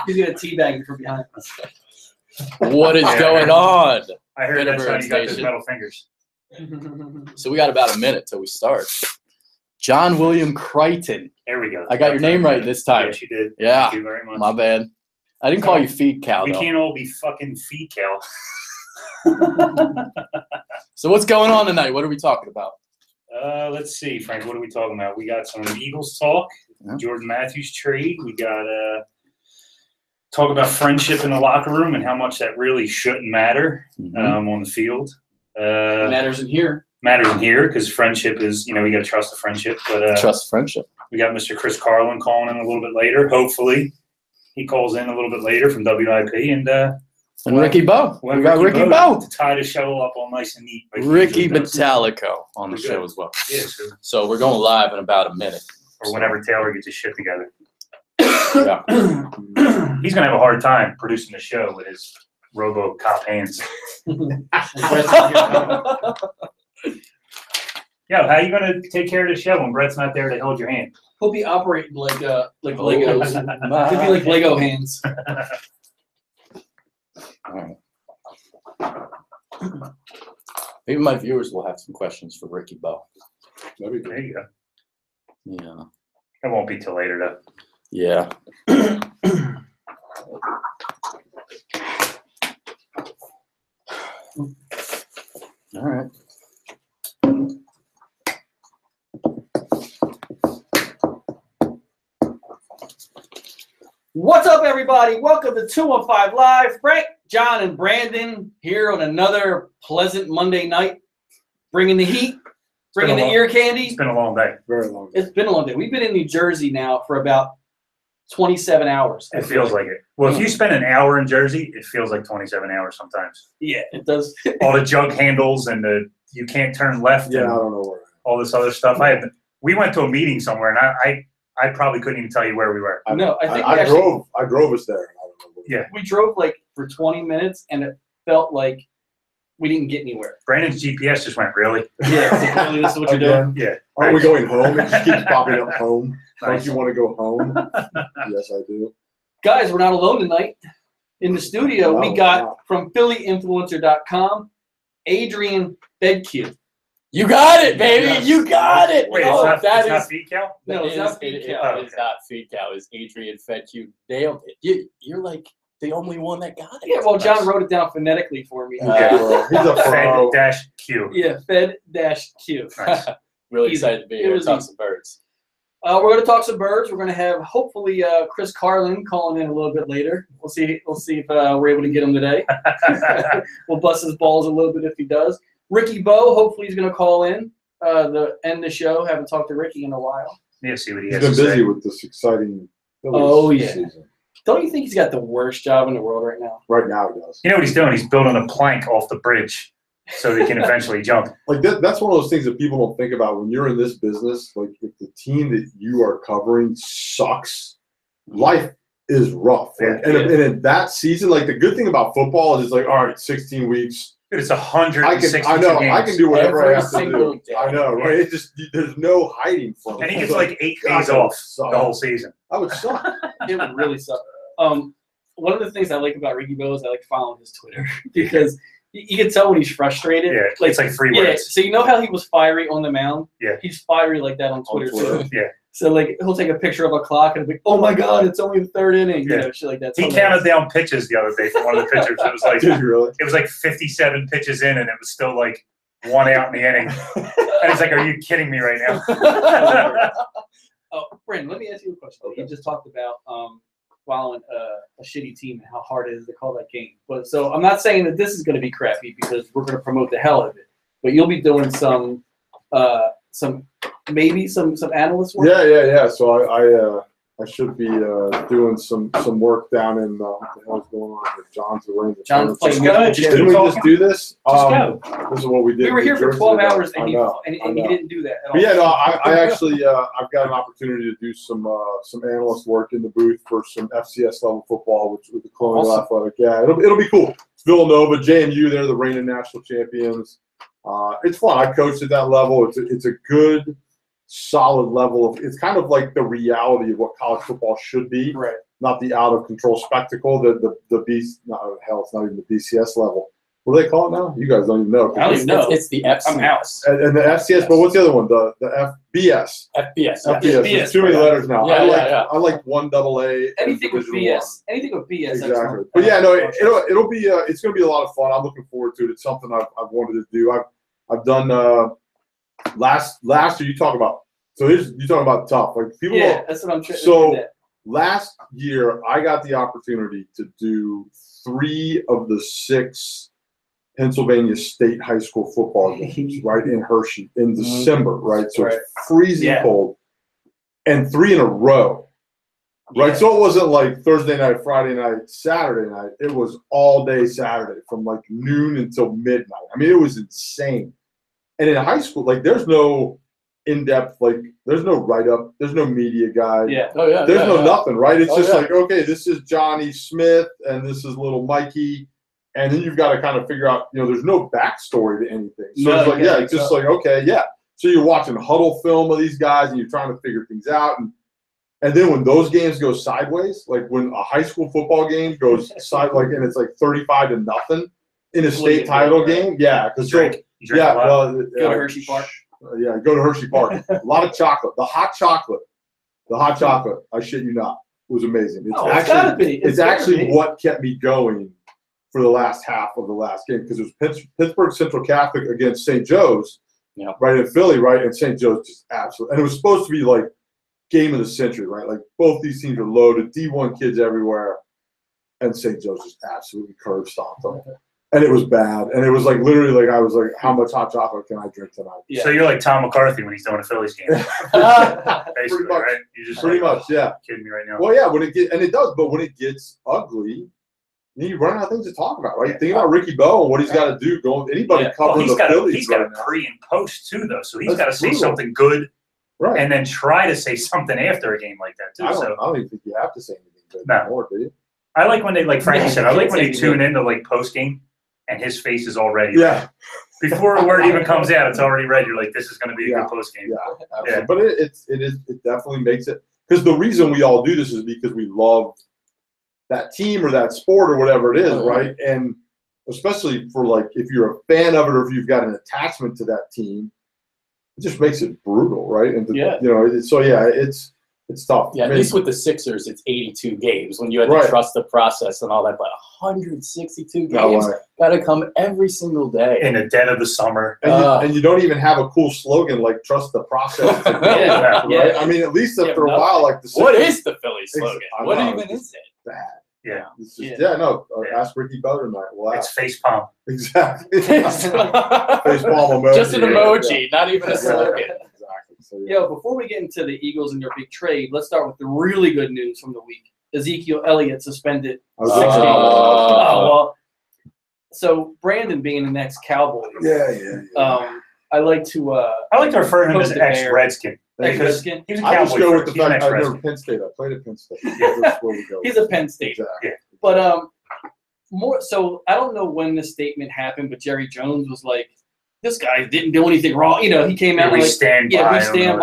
He's gonna teabag you from behind. What is going on? I heard that's how you got those metal fingers. So we got about a minute till we start. John William Crichton. There we go. I got your name right this time. Yes, you did. Yeah. Thank you very much. My bad. I didn't call you Fedkiw, We though. can't all be fucking Fedkiw. So what's going on tonight? What are we talking about? Let's see, Frank. What are we talking about? We got some Eagles talk. Yeah. Jordan Matthews trade. We got talk about friendship in the locker room and how much that really shouldn't matter on the field. Matters in here. Matters in here because friendship is, we got to trust the friendship. But Trust friendship. we got Mr. Chris Carlin calling in a little bit later. Hopefully, he calls in a little bit later from WIP and Ricky Bo. We got Ricky Bo. to tie the show up all nice and neat. Like Ricky Metallico on the show as well. Yeah, sure. So we're going live in about a minute. Or whenever Taylor gets his shit together. Yeah. He's gonna have a hard time producing the show with his RoboCop hands. Yo, how are you gonna take care of the show when Brett's not there to hold your hand? He'll be operating like Legos. He'll be like Lego hands. All right. Maybe my viewers will have some questions for Ricky Bo. There you go. Yeah. It won't be till later though. Yeah. All right. What's up, everybody? Welcome to 215 Live. Frank, John, and Brandon here on another pleasant Monday night, bringing the heat, bringing the ear candy. It's been a long day. Very long. It's been a long day. We've been in New Jersey now for about 27 hours. It feels like it. Well, if you spend an hour in Jersey, it feels like 27 hours sometimes. Yeah, it does. All the jug handles and you can't turn left. Yeah, and I don't know where. all this other stuff. We went to a meeting somewhere, and I probably couldn't even tell you where we were. No, I think I drove us there. I don't know. Yeah. We drove like for 20 minutes, and it felt like we didn't get anywhere. Brandon's GPS just went, really? Yeah, it's like, really, this is what you're doing. Yeah. Aren't we going home? It just keeps popping up home. Nice. Don't you want to go home? Yes, I do. Guys, we're not alone tonight. In the studio, we got from PhillyInfluencer.com, Adrian Fedkiw. You got it, baby. Yes. You got it. Wait, Oh, it's not Fedkiw? No, it's not Fedkiw. It is not Fedkiw. It's Adrian Fedkiw. Nailed it. You're like the only one that got it. Yeah, well, John wrote it down phonetically for me. Okay, well, he's a pro. Fed-Q. Yeah, Fed-Q. Nice. Really excited to be here. Talk some birds. We're going to talk some birds. We're going to have hopefully Chris Carlin calling in a little bit later. We'll see. We'll see if we're able to get him today. We'll bust his balls a little bit if he does. Ricky Bo, hopefully he's going to call in the end the show. Haven't talked to Ricky in a while. Yeah, see what he He's has been to say. busy with this exciting season. Don't you think he's got the worst job in the world right now? Right now he does. You know what he's doing? He's building a plank off the bridge so they can eventually jump. Like that's one of those things that people don't think about when you're in this business. Like if the team that you are covering sucks, life is rough. Like, and in that season, like the good thing about football is it's like, all right, 16 weeks. Dude, it's 160 I know. games. I can do whatever Every I have to single do. day. I know, right? It just there's no hiding from it. And he gets It's like 8 God, days that would off suck. the whole season. That would suck. It would really suck. One of the things I like about Ricky Bo is I like following his Twitter because you can tell when he's frustrated. Yeah, it's like 3 Yeah, words. so you know how he was fiery on the mound? Yeah. He's fiery like that on Twitter, too. Yeah. So, like, he'll take a picture of a clock and be like, oh, my God, it's only the third inning. Yeah. You know, shit like that. He counted down pitches the other day for one of the pitchers. It was like Did you really? it was like 57 pitches in, and it was still like 1 out in the inning. And he's like, "Are you kidding me right now?" Oh, Brandon, let me ask you a question. Okay. You just talked about following a shitty team and how hard it is to call that game. But so I'm not saying that this is going to be crappy because we're going to promote the hell out of it. But you'll be doing some analyst work. Yeah. So I should be doing some work down in what the hell's going on with John's arrangement. John's playing. Didn't we just do this? This is what we did. We were here for 12 hours and, you I know. didn't do that at all. But yeah, no, I actually I've got an opportunity to do some analyst work in the booth for some FCS level football, which with the Colonial Athletic. Yeah, it'll be cool. It's Villanova, JMU. They're the reigning national champions. It's fun. I coached at that level. It's a good solid level of. It's kind of like the reality of what college football should be, Right. not the out of control spectacle. The beast. No, hell, it's not even the BCS level. What do they call it now? You guys don't even know. I don't even know. It's the FCS. I'm out. And the FCS, but what's the other one? The FBS. FBS. FBS. There's too many letters now. Yeah, I like 1AA. Anything with BS. Anything with BS. Exactly. But yeah, no, it'll be it's going to be a lot of fun. I'm looking forward to it. It's something I've wanted to do. I've done last year. You talk about you talk about tough. Like people. Yeah, that's what I'm trying. So last year I got the opportunity to do 3 of the 6 Pennsylvania State high school football games, right, in Hershey in December, right? So it's freezing cold, and 3 in a row, right? Yeah. So it wasn't like Thursday night, Friday night, Saturday night. It was all day Saturday from like noon until midnight. I mean, it was insane. And in high school, like there's no in-depth, like there's no write-up, there's no media guide. Yeah. Oh yeah. There's no nothing, right? It's just yeah. like, okay, this is Johnny Smith and this is little Mikey. And then you've got to kind of figure out, there's no backstory to anything. So it's like, it's just like, okay, yeah. So you're watching huddle film of these guys and you're trying to figure things out. And then when those games go sideways, like when a high school football game goes and it's like 35-0 in a state title game. Yeah. Because you drink a lot. Go to Hershey Park. Yeah, go to Hershey Park. A lot of chocolate. The hot chocolate, I shit you not, was amazing. It's gotta be. It's actually what kept me going for the last half of the last game, because it was Pittsburgh Central Catholic against St. Joe's, right in Philly, right? And St. Joe's just absolutely, and it was supposed to be like game of the century, right? Like both these teams are loaded, D1 kids everywhere, and St. Joe's just absolutely curb stomped them. And it was bad. And it was like literally like I was like, how much hot chocolate can I drink tonight? Yeah. So you're like Tom McCarthy when he's doing a Phillies game. Basically, pretty much, right? You're just pretty much, yeah. Kidding me right now. Well, yeah, and it does, but when it gets ugly, you run out of things to talk about, right? Think about Ricky Bowe and what he's got to do. Anybody covering the Phillies he's got right a now. pre and post too, though. So he's got to say something good, right? And then try to say something after a game like that too. I don't even think you have to say anything good anymore, do you? I like when they, like Frankie said, I like when they tune into like post game and his face is already before a word even comes out, it's already red. You're like, this is going to be a good post game. Yeah, absolutely. But it definitely makes it, because the reason we all do this is because we love that team or that sport or whatever it is, right? And especially for like if you're a fan of it or if you've got an attachment to that team, it just makes it brutal, right? And it's tough. Yeah, at least with the Sixers, it's 82 games. When you had to trust the process and all that, but 162 games got to come every single day in the dead of the summer. And you don't even have a cool slogan like "Trust the process." Right? I mean, at least after a while, like the Sixers, what is the Philly slogan? What even is it? Bad. Yeah. It's just, ask Ricky Bowe tonight. We'll it's face palm. Exactly. Face palm emoji. Just an emoji, not even a slogan. Exactly. So, Before we get into the Eagles and their big trade, let's start with the really good news from the week. Ezekiel Elliott suspended 6 games. So Brandon being the next Cowboy. I like to refer to him as ex-Redskin. Ex-Redskin? He was a I Cowboy. just go with the fact I've never Penn State. I played at Penn State. That's where we go. He's a Penn State. Exactly. Yeah. But more so, I don't know when this statement happened, but Jerry Jones was like, "This guy didn't do anything wrong." He came out we like, stand by him.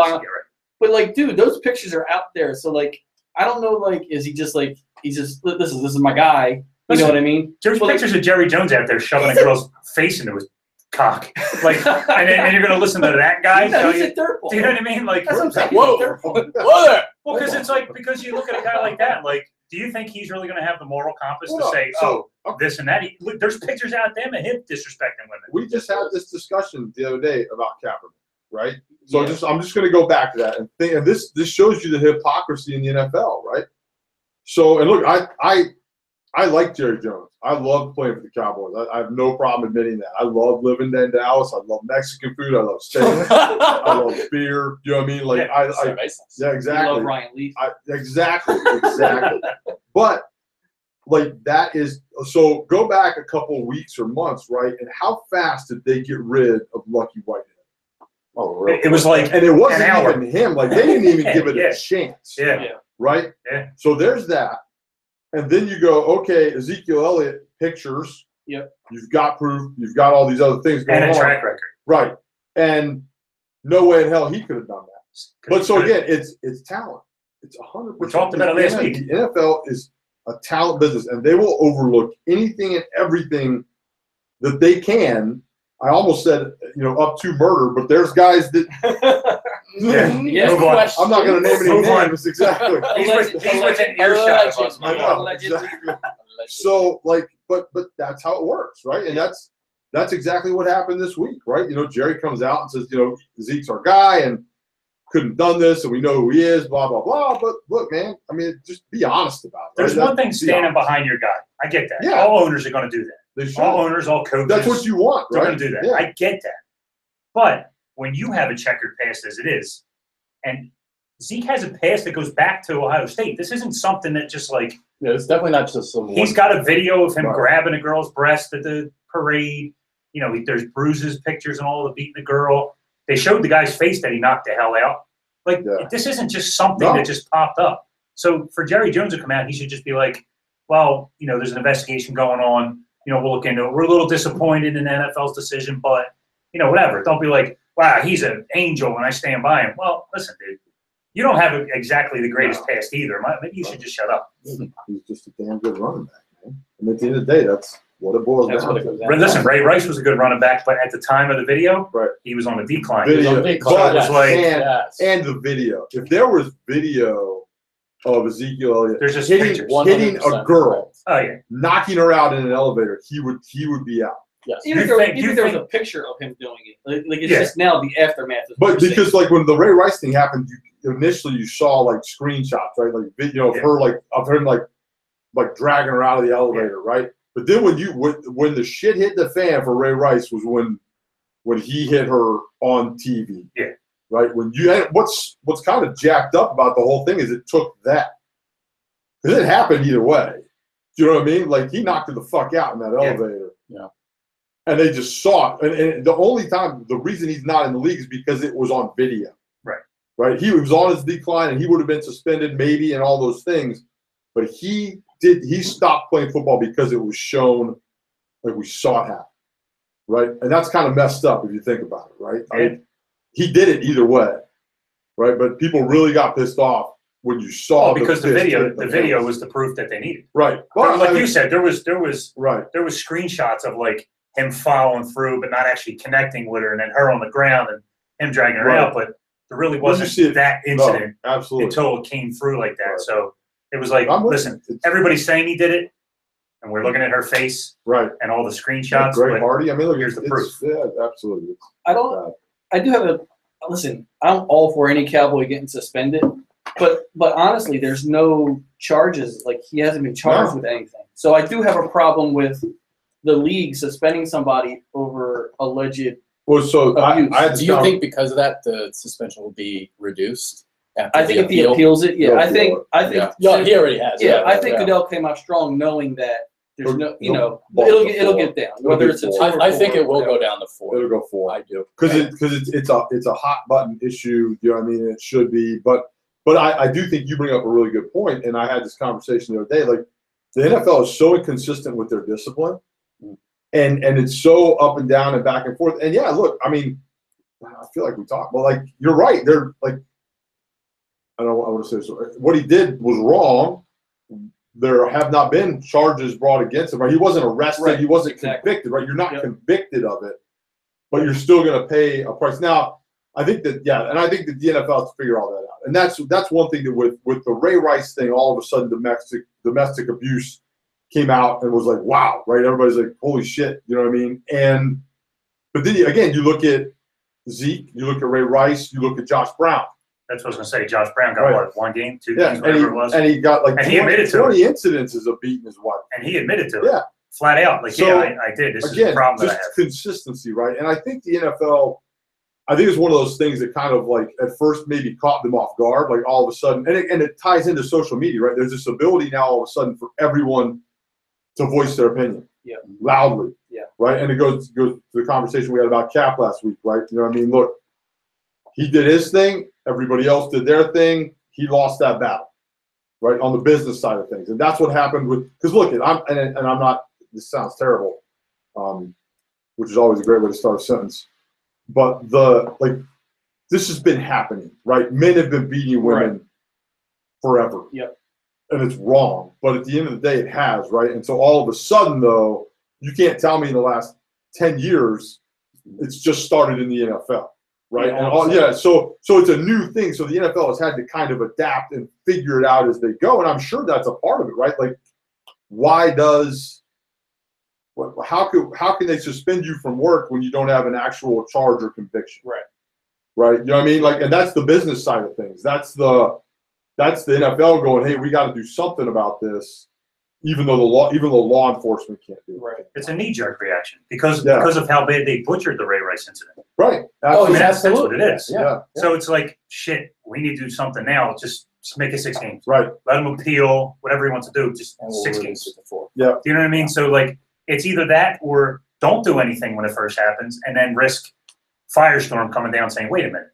But like, dude, those pictures are out there. So like, I don't know. Like, is he just like this is my guy? You know what I mean? There's pictures of Jerry Jones out there shoving a girl's face into his cock, like, and you're gonna listen to that guy? He's a dirt ball. Do you know what I mean? Like, that's what I'm saying. Whoa there! Well, because it's like because you look at a guy like that, like, do you think he's really gonna have the moral compass to say, this and that? Look, there's pictures out there of him disrespecting women. We just had this discussion the other day about Kaepernick, right? So I'm just gonna go back to that and think, and this shows you the hypocrisy in the NFL, right? So, and look, I like Jerry Jones. I love playing for the Cowboys. I have no problem admitting that. I love living in Dallas. I love Mexican food. I love steak. I love beer. You know what I mean? Like exactly. I love Ryan Leaf. Exactly. But like that is so. Go back a couple weeks or months, right? And how fast did they get rid of Lucky Whitehead? Oh, really? It was like, and it wasn't even him. Like they didn't even give it a chance. Yeah. Right. Yeah. So there's that. And then you go, okay, Ezekiel Elliott pictures. Yep. You've got proof. You've got all these other things going on. And a track record. Right. And no way in hell he could have done that. But so again, it's talent. It's 100%. We talked about it last week. The NFL is a talent business, and they will overlook anything and everything that they can. I almost said, up to murder, but there's guys that. I'm not going to name any names exactly. He's within earshot of us. I know, exactly. So, but that's how it works, right? And that's exactly what happened this week, right? Jerry comes out and says, Zeke's our guy, and couldn't have done this, and we know who he is, blah, blah, blah. But look, man, I mean, just be honest about it. There's one thing standing behind your guy. I get that. Yeah. All owners are going to do that. They should. All owners, all coaches. That's what you want, right? They're going to do that. Yeah. I get that. But when you have a checkered past as it is, and Zeke has a past that goes back to Ohio State, this isn't something that just Yeah, it's definitely not just some. He's got a video of him grabbing a girl's breast at the parade. There's bruises, pictures, and all of beating the girl. They showed the guy's face that he knocked the hell out. This isn't just something that just popped up. So for Jerry Jones to come out, he should just be like, well, there's an investigation going on. We'll look into it. We're a little disappointed in the NFL's decision, but, whatever. Don't be like, wow, he's an angel and I stand by him. Well, listen, dude, you don't have exactly the greatest past either. Maybe you should just shut up. He's just a damn good running back, man. And at the end of the day, that's what it boils down to. Listen, Ray Rice was a good running back, but at the time of the video, he was on a decline. And the video. If there was video of Ezekiel Elliott there's just hitting a girl, right. knocking her out in an elevator, he would be out. Yes. Even if there was a picture of him doing it, it's just now the aftermath. But because when the Ray Rice thing happened, initially you saw screenshots, right? Video of her of him dragging her out of the elevator, right? But then when the shit hit the fan for Ray Rice was when he hit her on TV. Yeah. Right? When what's kind of jacked up about the whole thing is it took that. Because it happened either way. Do you know what I mean? He knocked her the fuck out in that elevator. Yeah. And they just saw it. And the reason he's not in the league is because it was on video. Right. Right? He was on his decline and he would have been suspended maybe and all those things. But he stopped playing football because it was shown we saw it happen. Right? And that's kind of messed up if you think about it, right? Yeah. He did it either way. Right? But people really got pissed off when you saw because the video was the proof that they needed. Right. Well, you said, there was right. There was screenshots of him following through but not actually connecting with her, and then her on the ground and him dragging her out. But there really wasn't that incident until it came through like that. Right. So it was listen, everybody's saying he did it, and we're looking at her face, right, and all the screenshots. Greg Hardy. I mean, look, here's the proof. Yeah, absolutely. I do have listen. I'm all for any Cowboy getting suspended, but honestly, there's no charges. He hasn't been charged with anything. So I do have a problem with the league suspending somebody over alleged. Well, so do you think because of that the suspension will be reduced? I think if he appeals it, yeah. I think he already has. Yeah, I think Goodell came out strong, knowing that there's it'll get down. Whether it's a 2 or 4. I think it will go down to 4. It'll go 4. I do because it's a hot button issue. You know what I mean? It should be, but I do think you bring up a really good point, and I had this conversation the other day. The NFL is so inconsistent with their discipline, and it's so up and down and back and forth. And yeah, look, I mean, I feel like we talked, but you're right. They're I want to say so. What he did was wrong. There have not been charges brought against him. Right? He wasn't arrested. Right. He wasn't convicted. Right? You're not convicted of it, but you're still going to pay a price. Now, I think that and I think that the NFL has to figure all that out. And that's one thing that with the Ray Rice thing, all of a sudden domestic abuse came out and was wow, right? Everybody's holy shit, you know what I mean? But then again, you look at Zeke, you look at Ray Rice, you look at Josh Brown. That's what I was going to say. Josh Brown got 1 game, 2 games, whatever it was. And he got 20 incidences of beating his wife. And he admitted to it. Yeah. Flat out. I did. This is the problem that I have. Just consistency, right? And I think the NFL, I think it's one of those things that kind of at first maybe caught them off guard, all of a sudden. And it ties into social media, right? There's this ability now all of a sudden for everyone to voice their opinion. Yeah. Loudly. Yeah. Right? And it goes to the conversation we had about Cap last week, right? You know what I mean? Look, he did his thing. Everybody else did their thing. He lost that battle, right, on the business side of things. And that's what happened because look, I'm not, this sounds terrible, which is always a great way to start a sentence. But this has been happening, right? Men have been beating women forever. Yep. And it's wrong. But at the end of the day, it has, right? And so all of a sudden, though, you can't tell me in the last 10 years it's just started in the NFL, right? So it's a new thing. So the NFL has had to kind of adapt and figure it out as they go. And I'm sure that's a part of it, right? Like, how can they suspend you from work when you don't have an actual charge or conviction? Right. You know what I mean? Like, and that's the business side of things. That's the NFL going, hey, we got to do something about this, even though law enforcement can't do it. Right. It's a knee-jerk reaction because of how bad they butchered the Ray Rice incident. Right. Oh, I mean, that's what it is. Yeah. So it's like, shit, we need to do something now. Just make it 6 games. Right. Let him appeal, whatever he wants to do, just And we'll 6 release games. it to 4. Yeah. Do you know what I mean? So, like, it's either that or don't do anything when it first happens and then risk firestorm coming down saying, wait a minute,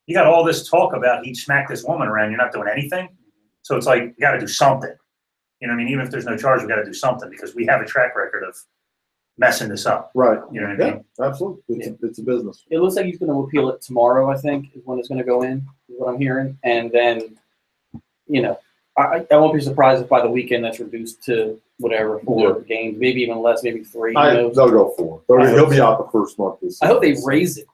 you got all this talk about he smacked this woman around, you're not doing anything? So it's like, you got to do something. You know what I mean? Even if there's no charge, we got to do something because we have a track record of messing this up. Right. You know what I mean? Absolutely. It's a business. It looks like he's going to appeal it tomorrow, I think, is when it's going to go in, is what I'm hearing. And then, you know, I won't be surprised if by the weekend that's reduced to whatever, 4 games, maybe even less, maybe 3. They'll go 4. He'll be out the first month this season. I hope they raise it.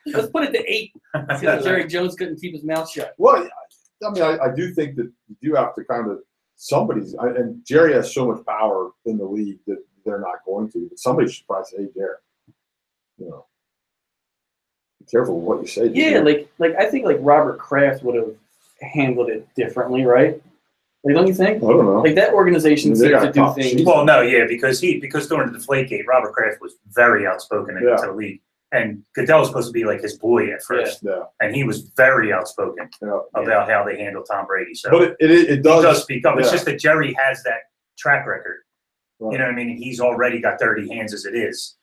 Let's put it to 8. Because Jerry Jones couldn't keep his mouth shut. Well, I mean, I do think that you do have to kind of and Jerry has so much power in the league that they're not going to. But somebody should probably say, hey, Jerry, you know, be careful with what you say. Yeah, like I think like Robert Kraft would have handled it differently, right? Like, don't you think? I don't know. Like that organization seems to do things. Well, no, yeah, because during the Deflategate, Robert Kraft was very outspoken to the league. And Goodell was supposed to be like his boy at first. Yeah. And he was very outspoken about how they handle Tom Brady. So but it does speak up. It's just that Jerry has that track record. Right. You know what I mean? He's already got dirty hands as it is.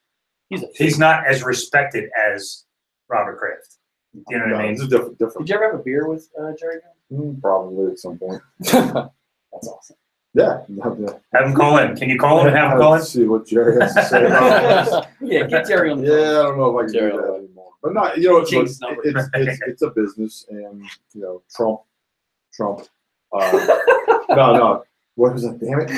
He's not as respected as Robert Kraft. You know what I mean? It's different. Did you ever have a beer with Jerry? Probably at some point. That's awesome. Yeah. Have him call in. Can you call him and have him call in? See what Jerry has to say about this. Yeah, get Jerry on the phone. Yeah, I don't know if I can do that anymore. But not, you know, it's a business, and you know, Trump. No. What was that? Damn it,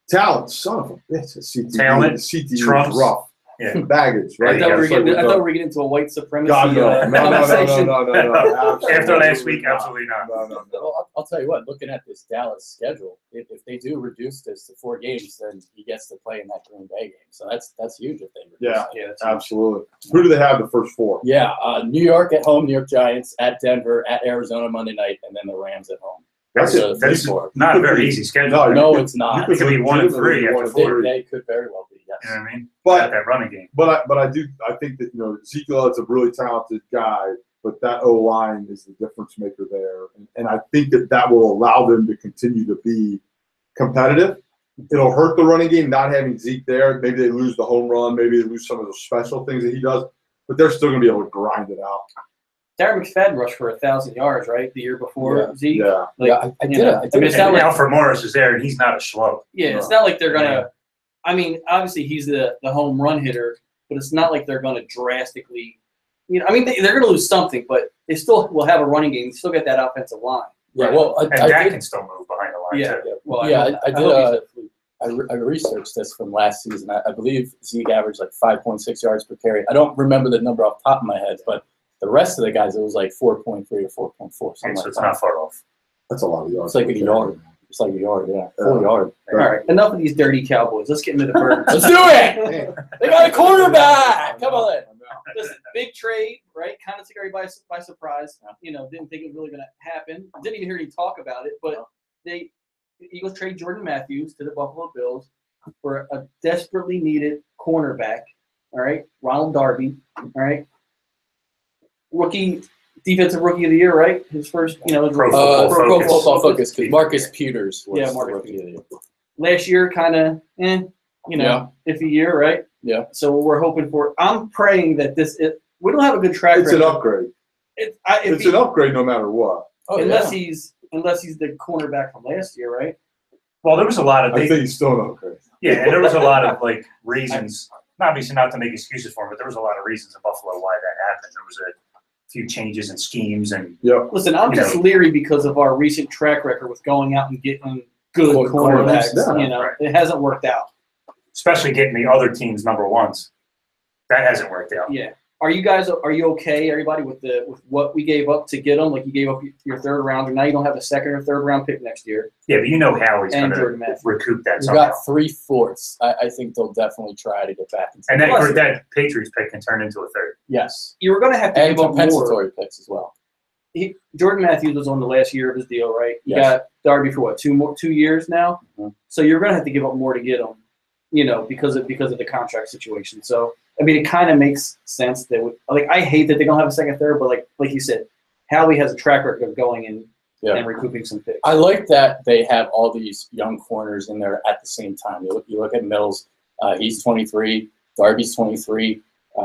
talent, son of a bitch. CTE. Talent. CTE Trump's rough. Yeah. Baggage, right? I thought we were getting into a white supremacy conversation. No. After last week, absolutely not. No. Well, I'll tell you what, looking at this Dallas schedule, if they do reduce this to 4 games, then he gets to play in that Green Bay game. So that's huge if they reduce it. Yeah, absolutely. Who do they have the first 4? Yeah, New York at home, New York Giants, at Denver, at Arizona Monday night, and then the Rams at home. That's not a very easy schedule. No, it's not. It could be 1-3 after 4. They could very well be. Yes. You know what I mean? But that running game. But I think that, you know, Ezekiel is a really talented guy, but that O-line is the difference maker there. And I think that will allow them to continue to be competitive. It'll hurt the running game not having Zeke there. Maybe they lose the home run. Maybe they lose some of those special things that he does. But they're still going to be able to grind it out. Darren McFadden rushed for 1,000 yards, right? The year before Zeke. Yeah. I did it. It's not like Alfred Morris is there, and he's not a schlub. Yeah, it's not like they're going to – I mean, obviously he's the home run hitter, but it's not like they're going to drastically – you know, I mean, they're going to lose something, but they still will have a running game. They still get that offensive line. Yeah, well, Dak can still move behind the line, too. Yeah, well, I researched this from last season. I believe Zeke averaged like 5.6 yards per carry. I don't remember the number off the top of my head, but the rest of the guys, it was like 4.3 or 4.4. So it's not far off. That's a lot of yards. It's like a yard. It's like a yard, 4 yards. All right, enough of these dirty Cowboys. Let's get into the birds. Let's do it! They got a quarterback! Come on. Listen, big trade, right? Kind of took everybody by surprise. You know, didn't think it was really going to happen. Didn't even hear any talk about it, but the Eagles trade Jordan Matthews to the Buffalo Bills for a desperately needed cornerback, all right? Ronald Darby, all right? Defensive rookie of the year, right? His first, Pro Football Focus, because Marcus Peters was Marcus rookie of the year. Last year, kind of, iffy year, right? Yeah. So we're hoping for. I'm praying that we don't have a good track record. It's an upgrade. It's an upgrade no matter what. Unless he's the cornerback from last year, right? Well, there was a lot of. I think he's still an upgrade. Yeah, and there was a lot of reasons obviously not to make excuses for him, but there was a lot of reasons in Buffalo why that happened. There was a few changes in schemes and Listen, I'm just leery because of our recent track record with going out and getting good cornerbacks. It hasn't worked out. Especially getting the other team's number ones. That hasn't worked out. Yeah. Are you okay, everybody, with what we gave up to get them? Like, you gave up your third rounder. Now you don't have a second or third round pick next year. Yeah, but you know how he's going to recoup that somehow. We got 3/4. I think they'll definitely try to get back. And that Patriots pick can turn into a third. Yes. You were going to have to give up compensatory picks as well. Jordan Matthews was on the last year of his deal, right? You got Darby for what, 2 years now? Mm-hmm. So you're going to have to give up more to get him, because of the contract situation. So, I mean, it kind of makes sense that I hate that they don't have a second, third, but like you said, Howie has a track record of going and recouping some picks. I like that they have all these young corners in there at the same time. You look at Mills, he's 23, Darby's 23,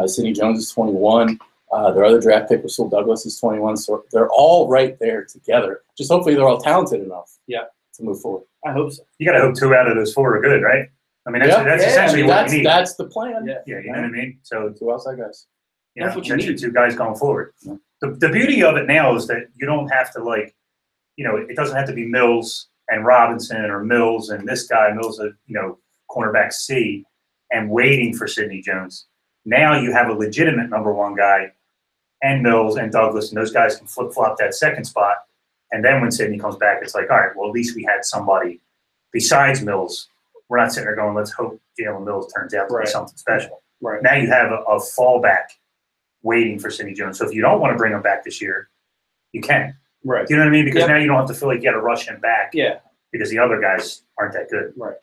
Sidney Jones is 21. Their other draft pick, Russell Douglas, is 21. So they're all right there together. Just hopefully they're all talented enough to move forward. I hope so. You got to hope 2 out of those 4 are good, right? I mean, that's essentially what you need. That's the plan. Yeah, you know what I mean? So 2 outside guys. That's what you need. 2 guys going forward. Yeah. The beauty of it now is that you don't have to it doesn't have to be Mills and Robinson or Mills and this guy, Mills, cornerback C, and waiting for Sidney Jones. Now you have a legitimate number 1 guy, and Mills and Douglas, and those guys can flip-flop that second spot. And then when Sidney comes back, it's like, all right, well, at least we had somebody besides Mills. We're not sitting there going, let's hope Jalen Mills turns out to be something special. Right. Now you have a fallback waiting for Sidney Jones. So if you don't want to bring him back this year, you can. Right. Do you know what I mean? Because now you don't have to feel like you got to rush him back. Yeah. Because the other guys aren't that good. Right.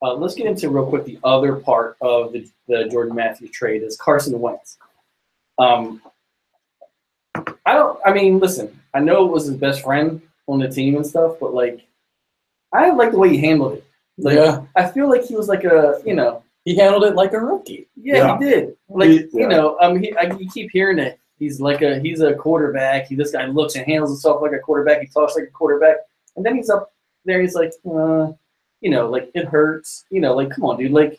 Let's get into real quick the other part of the Jordan Matthews trade is Carson Wentz. Listen, I know it was his best friend on the team and stuff, but I like the way he handled it. I feel like he was he handled it like a rookie. Yeah, he did. You keep hearing that he's a quarterback. This guy looks and handles himself like a quarterback. He talks like a quarterback, and then he's up there. He's like, it hurts. Come on, dude.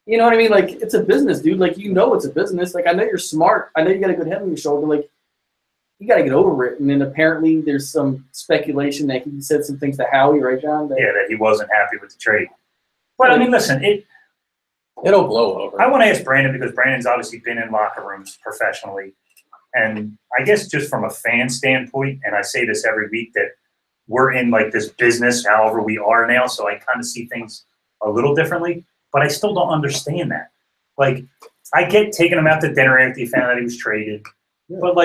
You know what I mean? It's a business, dude. It's a business. I know you're smart. I know you got a good head on your shoulder. You got to get over it. And then apparently there's some speculation that he said some things to Howie, right, John? That he wasn't happy with the trade. But, listen, it'll blow over. I want to ask Brandon because Brandon's obviously been in locker rooms professionally. And I guess just from a fan standpoint, and I say this every week, that we're in, this business, however we are now, so I kind of see things a little differently. But I still don't understand that. I get taking him out to dinner after you found out he was traded. Yeah. But,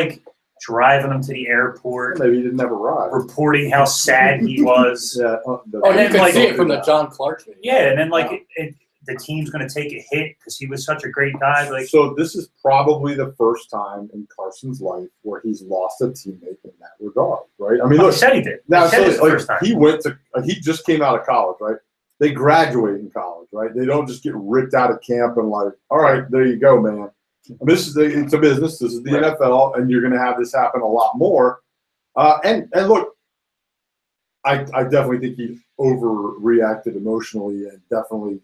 driving him to the airport. Maybe he didn't ever arrive. Reporting how sad he was. And then you can see it from the John Clark video. Yeah, and then the team's going to take a hit because he was such a great guy. So this is probably the first time in Carson's life where he's lost a teammate in that regard, right? I mean, look, he said he did. Now, he just came out of college, right? They graduate in college, right? They don't just get ripped out of camp and all right, there you go, man. It's a business. This is the NFL, and you're going to have this happen a lot more. And look, I definitely think he overreacted emotionally and definitely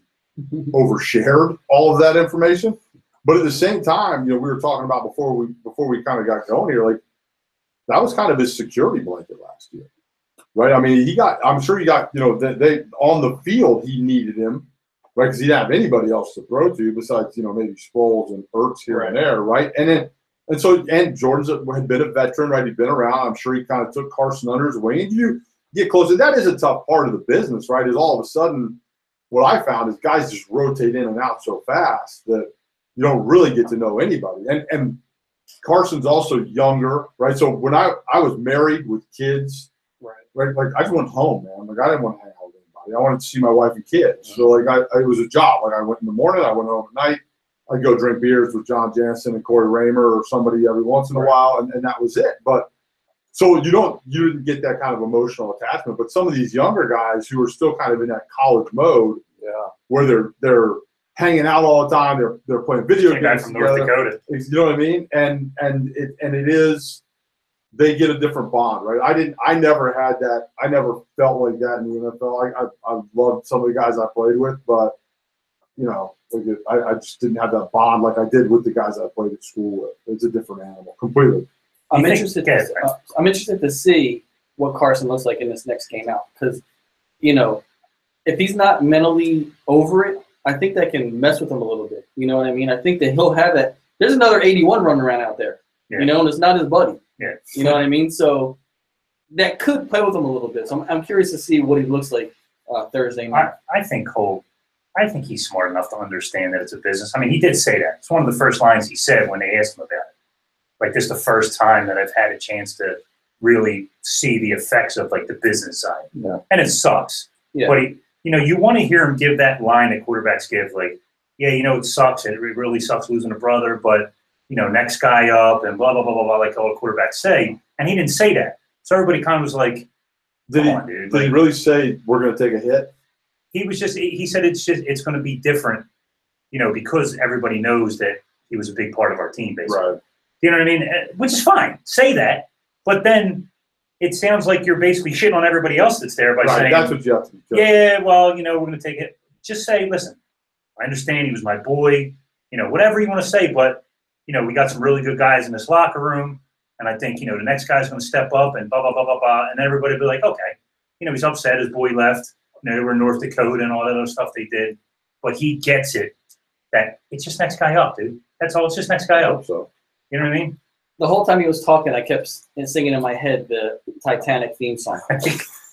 overshared all of that information. But at the same time, we were talking about before we kind of got going here, that was kind of his security blanket last year, right? I mean, I'm sure he got, they on the field he needed him. Right, because he didn't have anybody else to throw to besides, maybe Sproles and Ertz here and there, right? And Jordan's had been a veteran, right? He'd been around. I'm sure he kind of took Carson under his wing. And you get closer. That is a tough part of the business, right? Is all of a sudden, what I found is guys just rotate in and out so fast that you don't really get to know anybody. And Carson's also younger, right? So when I was married with kids, right? I just went home, man. I didn't want to hang out with anybody. I wanted to see my wife and kids. So it was a job. I went in the morning, I went home at night. I'd go drink beers with John Jansen and Corey Raymer or somebody every once in a while, and that was it. But so you didn't get that kind of emotional attachment. But some of these younger guys who are still kind of in that college mode, where they're hanging out all the time, they're playing video games from North Dakota. You know what I mean? And it is, they get a different bond, right? I never had that. I never felt like that in the NFL. I loved some of the guys I played with, but you know, like I just didn't have that bond like I did with the guys I played at school with. It's a different animal, completely. I'm interested to see what Carson looks like in this next game out because, you know, if he's not mentally over it, I think that can mess with him a little bit. You know what I mean? I think that he'll have that. There's another 81 running around out there, you know, and it's not his buddy. Yeah. You know what I mean? So that could play with him a little bit. So I'm curious to see what he looks like Thursday night. I think he's smart enough to understand that it's a business. I mean, he did say that. It's one of the first lines he said when they asked him about it. Like, this is the first time that I've had a chance to really see the effects of, like, the business side. Yeah. And it sucks. Yeah. But, you want to hear him give that line that quarterbacks give, like, yeah, it sucks. It really sucks losing a brother, but, next guy up and blah, blah, blah, blah, blah, like all the quarterbacks say. And he didn't say that. So everybody kind of was like, Did he really say we're going to take a hit? He said it's going to be different, because everybody knows that he was a big part of our team, basically. Right. You know what I mean? Which is fine. Say that. But then it sounds like you're basically shitting on everybody else that's there by saying, that's what you have to do. Yeah, well, we're going to take it. Just say, listen, I understand he was my boy, whatever you want to say, but, we got some really good guys in this locker room. And I think, the next guy's going to step up and blah, blah, blah, blah, blah. And everybody will be like, okay, he's upset his boy left. They were in North Dakota and all that other stuff they did. But he gets it that it's just next guy up, dude. That's all. It's just next guy up. So. You know what I mean? The whole time he was talking, I kept singing in my head the Titanic theme song.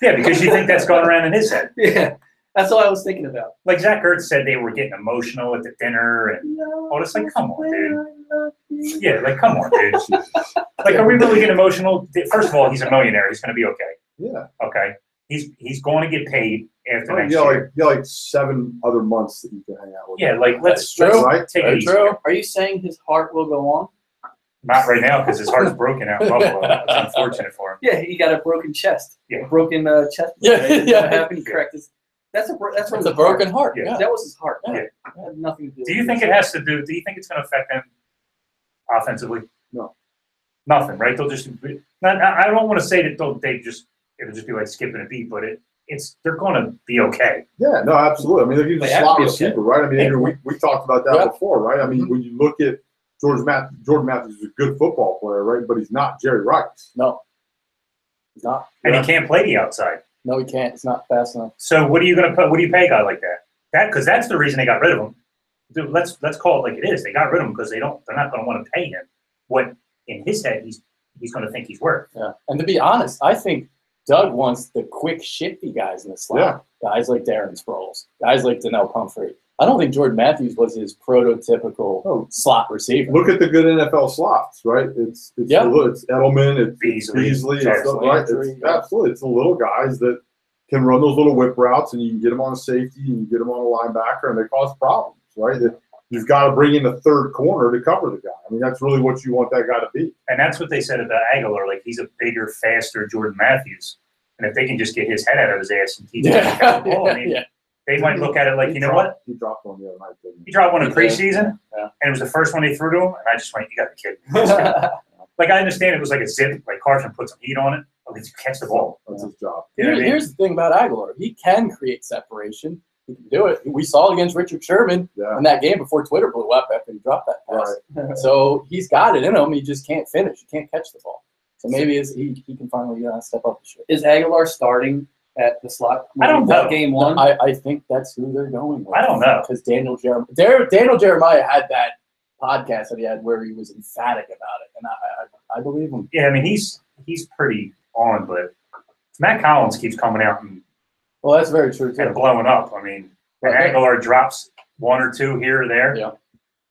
Yeah, because you think that's going around in his head. Yeah, that's all I was thinking about. Like Zach Ertz said, they were getting emotional at the dinner and all this. Like, come on, dude. Yeah, like, come on, dude. Like, are we really getting emotional? First of all, he's a millionaire. He's going to be okay. Yeah. Okay. He's going to get paid after next year. Like 7 other months that you can hang out with. Yeah, like let's take it easy. Are you saying his heart will go on? Not right now because his heart's broken out in Buffalo. It's unfortunate for him. Yeah, he got a broken chest. Yeah, a broken chest. Yeah, yeah. What happened? He cracked his. That's a broken heart. Yeah, that was his heart. Yeah, that had nothing to do. Do you think it has to do? Do you think it's going to affect them offensively? No, nothing. Right? They'll just. I don't want to say that it'll just be like skipping a beat, but they're going to be okay. Yeah, no, absolutely. I mean, they're getting a slot receiver, right? I mean, Andrew, we talked about that before, right? I mean, when you look at Jordan Matthews is a good football player, right? But he's not Jerry Rice. No, he's not. And he can't play the outside. No, he can't. It's not fast enough. So what are you going to put? What do you pay a guy like that? Because that's the reason they got rid of him. Dude, let's call it like it is. They got rid of him because they're not going to want to pay him what in his head he's going to think he's worth. Yeah, and to be honest, I think Doug wants the quick, shifty guys in the slot. Yeah. Guys like Darren Sproles, guys like Donnell Pumphrey. I don't think Jordan Matthews was his prototypical slot receiver. Look at the good NFL slots, right? It's Edelman, it's Beasley, right? Absolutely. It's the little guys that can run those little whip routes, and you can get them on a safety, and you get them on a linebacker, and they cause problems, right? You've got to bring in the third corner to cover the guy. I mean, that's really what you want that guy to be. And that's what they said about Aguilar. Like, he's a bigger, faster Jordan Matthews. And if they can just get his head out of his ass and keep him the ball, I mean, they might look at it like, what? He dropped one the other night, didn't he? He dropped one in preseason, and it was the first one they threw to him, and I just went, you got to be kidding me. Like, I understand it was like a zip, like Carson put some heat on it. At least catch the ball. That's his job. Here's the thing about Aguilar. He can create separation. He can do it. We saw against Richard Sherman in that game before Twitter blew up after he dropped that pass. Right. So he's got it in him. He just can't finish. He can't catch the ball. So maybe he can finally step up the shit. Is Aguilar starting at the slot? I don't know. Game one? I think that's who they're going with. I don't know. Because Daniel Jeremiah had that podcast that he had where he was emphatic about it, and I believe him. Yeah, I mean, he's pretty on, but Matt Collins keeps coming out and that's very true too. And blowing up. I mean, Aguilar drops 1 or 2 here or there. Yeah.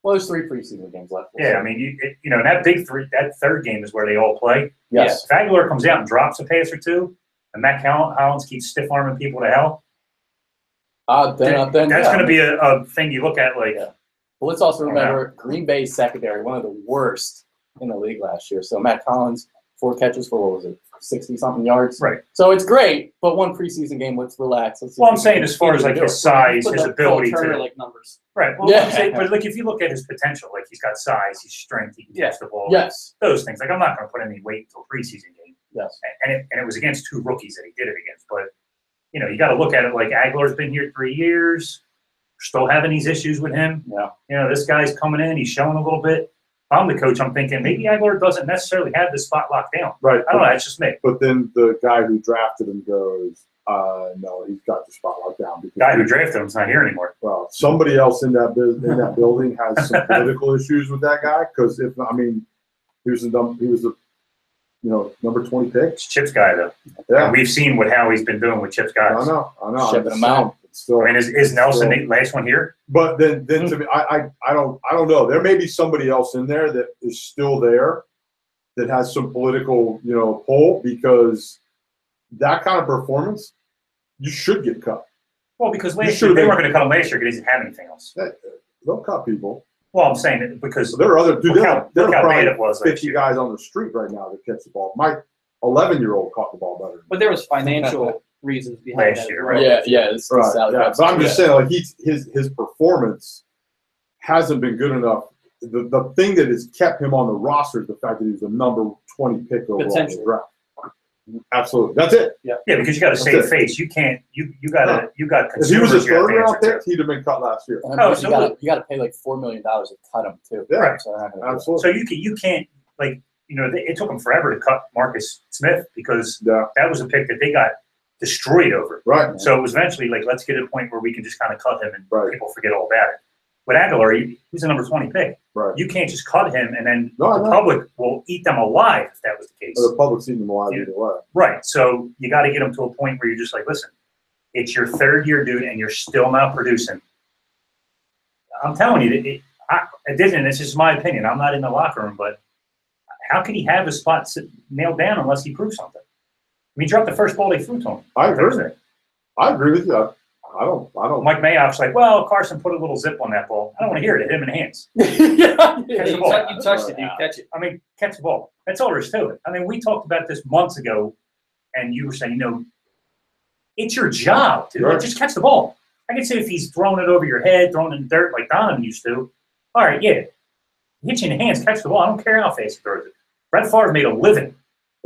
Well, there's 3 preseason games left. I mean, that third game is where they all play. Yes. If Aguilar comes out and drops a pass or 2, and Matt Collins keeps stiff arming people to hell, then that's going to be a thing you look at. Like, well, let's also remember Green Bay's secondary, one of the worst in the league last year. So Matt Collins, 4 catches for, what was it, 60-something yards? Right. So it's great, but 1 preseason game, let's relax. I'm saying as far as like his size, his ability to like numbers. Right. Well, I'm saying, but like if you look at his potential, like he's got size, he's strength, he can catch the ball. Yes. Those things. Like I'm not going to put any weight until preseason game. Yes. And it was against 2 rookies that he did it against. But you got to look at it like Aguilar's been here 3 years. still having these issues with him. Yeah. You know, this guy's coming in, he's showing a little bit. If I'm the coach, I'm thinking maybe Aguilar doesn't necessarily have this spot locked down. Right. I don't know, that's just me. But then the guy who drafted him goes, no, he's got the spot locked down. The guy who drafted him's not here anymore. Well, somebody else in that building has some political issues with that guy. Because he was the number 20 pick. It's Chip's guy though. Yeah, and we've seen how he's been doing with Chip's guys. I know. Shipping them out. Still, I mean, is Nelson the last one here? But then to me, I don't know. There may be somebody else in there that is still there that has some political pull, because that kind of performance, you should get cut. Well, because last year they weren't going to cut him last year because he didn't have anything else. They'll cut people. Well, I'm saying it because there are other look how bad it was. 50 guys on the street right now that catch the ball. My 11-year-old caught the ball better. But there was financial reasons behind last that. year, Right? Yeah. But I'm just saying, like his performance hasn't been good enough. The thing that has kept him on the roster is the fact that he's the number 20 pick overall in the draft. Absolutely, that's it. Yeah, because you got to save face. You can't. You got. If he was a third-round pick, he'd have been cut last year. You got to pay like $4 million to cut him too. Yeah, right. So absolutely. So you can't it took them forever to cut Marcus Smith because that was a pick that they got destroyed over. Right. So it was eventually like, let's get to a point where we can just kind of cut him and people forget all about it. With Aguilar, he's a number 20 pick. Right. You can't just cut him and then the public will eat them alive if that was the case. The public's eating them alive either way. Right. So you got to get them to a point where you're just like, listen, it's your third year, dude, and you're still not producing. I'm telling you, it's just my opinion. I'm not in the locker room, but how could he have his spot nailed down unless he proves something? I mean, he dropped the first ball they threw to him. I agree with you. I don't. Mike Mayoff's like, well, Carson put a little zip on that ball. I don't want to hear it. It hit him in the hands. You touched it. You catch it. I mean, catch the ball. That's all there is to it. I mean, we talked about this months ago, and you were saying, it's your job, dude. Like, just catch the ball. I can say if he's throwing it over your head, throwing it in dirt like Donovan used to. All right, yeah. Hit you in the hands, catch the ball. I don't care how fast he throws it. Brett Favre made a living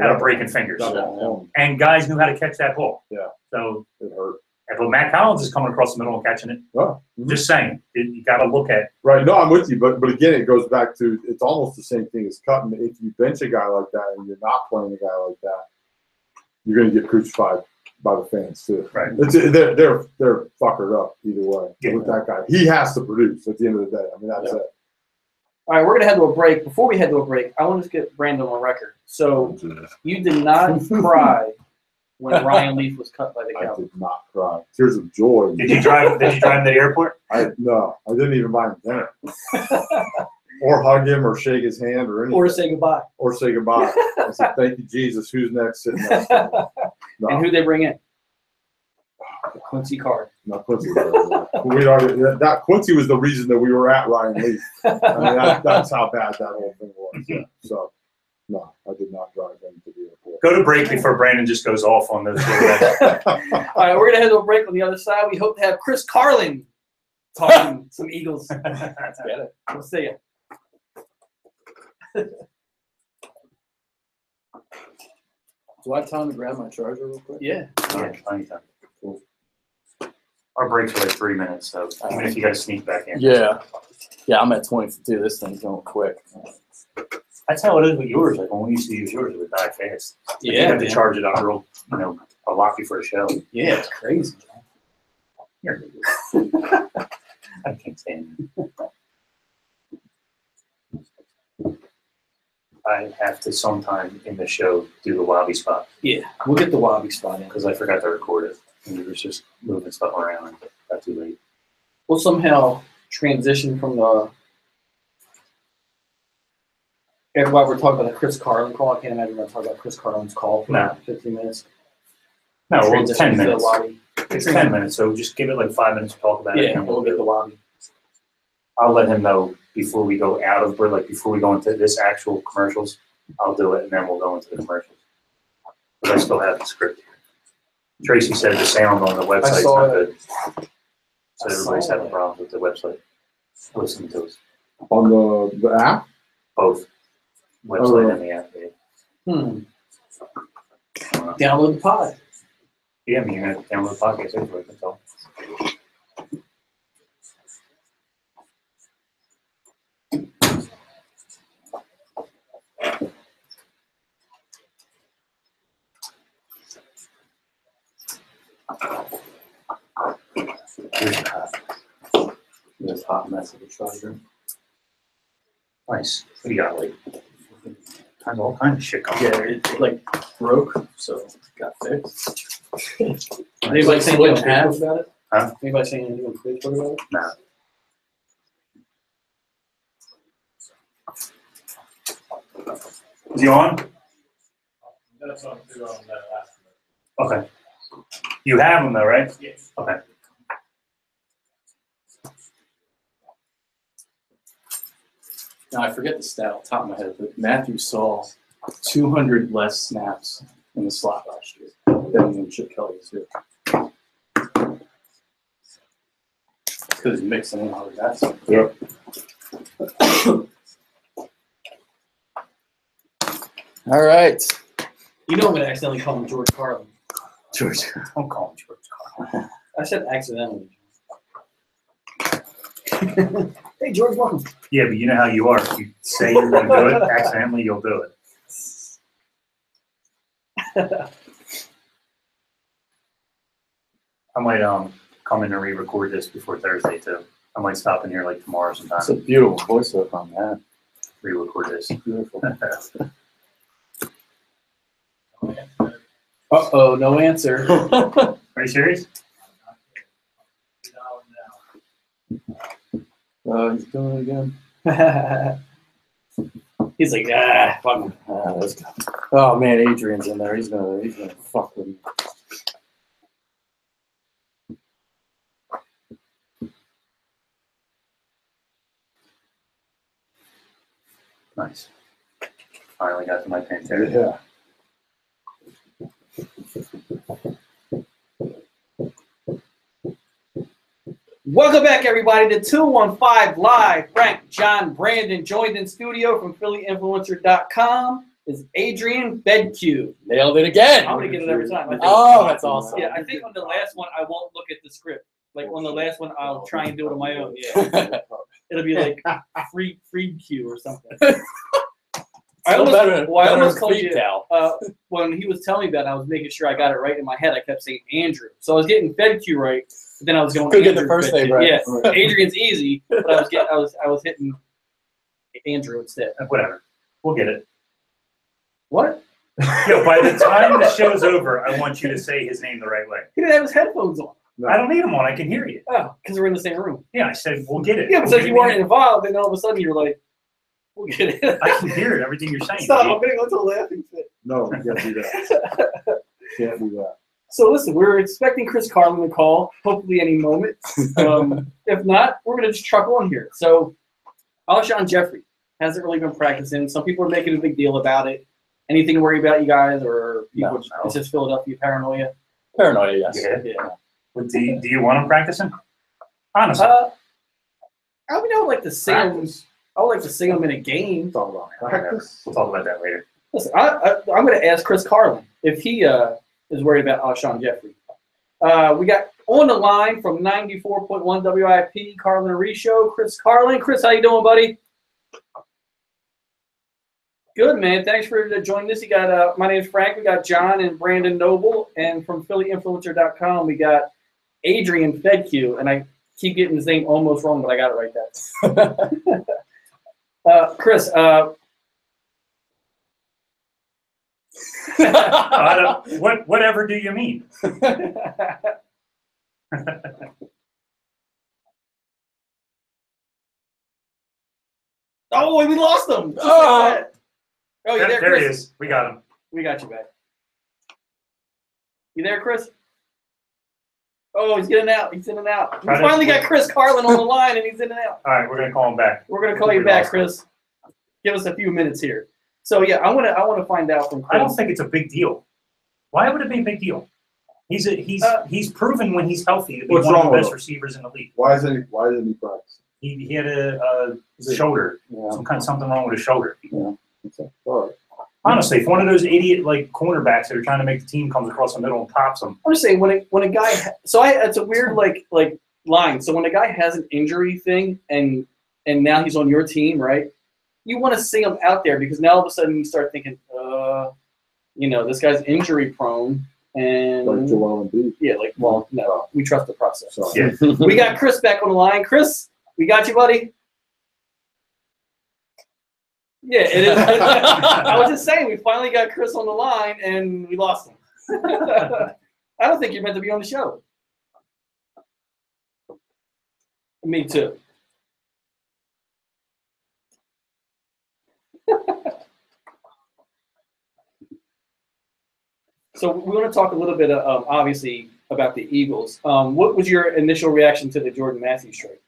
out of breaking fingers. And guys knew how to catch that ball. Yeah. So it hurt. But Matt Collins is coming across the middle and catching it. Just saying. You got to look at. Right. No, I'm with you. But again, it goes back to, it's almost the same thing as cutting. If you bench a guy like that and you're not playing a guy like that, you're going to get crucified by the fans too. Right. They're fuckered up either way with that guy. He has to produce at the end of the day. I mean, that's it. All right, we're going to head to a break. Before we head to a break, I want to get Brandon on record. So you did not cry when Ryan Leaf was cut by the Cowboys. I did not cry. Tears of joy. Did you drive him to the airport? No, I didn't even buy him dinner. Or hug him or shake his hand or anything. Or say goodbye. I said, thank you, Jesus. Who's next? Sitting next to me? No. And who they bring in? Quincy Carr. No, Quincy. Quincy was the reason that we were at Ryan Leaf. I mean, that's how bad that whole thing was. Yeah. So, no, I did not drive him to the airport. Go to break before Brandon just goes off on those. All right, we're going to head to a break on the other side. We hope to have Chris Carlin talking some Eagles. Let's get it. We'll see you. Do I have time to grab my charger real quick? Yeah. Anytime. Cool. Our breaks are like 3 minutes, so even if you got to sneak back in. Yeah, I'm at 22. This thing's going quick. That's how it is with yours. Like when we used to use yours, it would die fast. Yeah, you have to charge it on real, a lock you for a show. Yeah, it's crazy. You're I can't stand it. I have to sometime in the show do the Wobby spot. Yeah, we'll get the Wobby spot in. Because I forgot to record it. And we was just moving stuff around and got too late. We'll somehow transition from the. And while we're talking about the Chris Carlin call, I can't imagine we're going to talk about Chris Carlin's call for 15 minutes. No, well, Transition 10 to the minutes. Wobby. It's 10 minutes, so just give it like 5 minutes to talk about it. Yeah, And we'll get the Wobby. I'll let him know before we go out of, like before we go into this actual commercials. I'll do it, and then we'll go into the commercials. But I still have the script here. Tracy said the sound on the website's not good. So everybody's having problems with the website. Listening to us. On the app? Both. Website and the app. Yeah. Download the pod. Yeah, I mean, you have to download the podcast anyway, that's all. This hot mess of a charger. Nice. What do you got, like? Kind of all kinds of shit going. Yeah, it like broke, so it got fixed. Anybody saying split anything in half. on Facebook about it? Huh? Anybody saying anything on Facebook about it? Nah. Is he on? That's on that last Okay. You have him though, right? Yes. Okay. Now, I forget the stat off the top of my head, but Matthew saw 200 less snaps in the slot last year than when Chip Kelly was here. Because he's mixing in all of that stuff. Yep. All right. You know I'm going to accidentally call him George Carlin. George. Don't call him George Carlin. I said accidentally. Hey, George, welcome. Yeah, but you know how you are. If you say you're going to do it, accidentally you'll do it. I might come in and re-record this before Thursday too. I might stop in here like tomorrow sometime. That's a beautiful voiceover on that. Re-record this. Beautiful. Uh-oh, no answer. Are you serious? He's doing it again. He's like, fuck him. Let's go. Oh man, Adrian's in there. He's gonna fuck with me. Nice. Finally got to my Pantera. Yeah. Welcome back, everybody, to 215 Live. Frank, John, Brandon, joined in studio from PhillyInfluencer.com is Adrian Fedkiw. Nailed it again. I'm going to get it every time. I think, Oh, that's awesome. yeah, I think on the last one, I won't look at the script. Like on the last one, I'll try and do it on my own. Yeah. It'll be like Fedkiw or something. I almost told you, when he was telling me that, I was making sure I got it right in my head. I kept saying Andrew. So I was getting Fedkiw right, but then I was going Could get Andrew the first Fedkiw. name right. Yeah, Adrian's easy, but I was hitting Andrew instead. Whatever. We'll get it. What? Yo, by the time the show's over, I want you to say his name the right way. He didn't have his headphones on. I don't need them on. I can hear you. Oh, because we're in the same room. Yeah, I said we'll get it. Yeah, but We'll since you weren't involved, then all of a sudden you're like, we'll get it. I can hear it. Everything you're saying. Stop, I'm going to go to a laughing fit. No, you can't do that. Can't do that. So listen, we're expecting Chris Carlin to call, hopefully any moment. If not, we're going to just truck on here. So Alshon Jeffrey hasn't really been practicing. Some people are making a big deal about it. Anything to worry about, you guys, or people, No. Is this Philadelphia paranoia? Paranoia, yes. Yeah. But do you want him practicing? Honestly. I would like to see him. I would like to see him in a game. Talk about practice. We'll talk about that later. Listen, I'm going to ask Chris Carlin if he is worried about Alshon Jeffrey. We got on the line from 94.1 WIP, Carlin Reese Show, Chris Carlin. Chris, how you doing, buddy? Good, man. Thanks for joining us. You got my name's Frank. We got John and Brandon Noble, and from PhillyInfluencer.com, we got Adrian Fedkiw, and I keep getting his name almost wrong, but I got it right that. Chris, whatever do you mean? Oh, we lost him. Oh, you there, There Chris? he is. We got him. We got you back. You there, Chris? Oh, he's getting out. He's in and out. We finally got Chris Carlin on the line, and he's in and out. All right, we're gonna call him back. We're gonna call you back, Chris. Give us a few minutes here. So yeah, I want to find out from Chris. I don't think it's a big deal. Why would it be a big deal? He's proven when he's healthy to be one of the best receivers in the league. Why isn't he practicing? He had a shoulder, something wrong with his shoulder. Yeah. Okay. All right. Honestly, if one of those idiot cornerbacks that are trying to make the team comes across the middle and pops them. I'm just saying when a guy it's a weird like line. So when a guy has an injury thing and now he's on your team, right? You want to see him out there because now all of a sudden you start thinking, this guy's injury prone. And Like Joel Embiid. yeah, like, well, no, we trust the process. So, Yeah. We got Chris back on the line. Chris, we got you, buddy. Yeah, it is. I was just saying, we finally got Chris on the line, and we lost him. I don't think you're meant to be on the show. Me too. So we want to talk a little bit, obviously, about the Eagles. What was your initial reaction to the Jordan Matthews trade?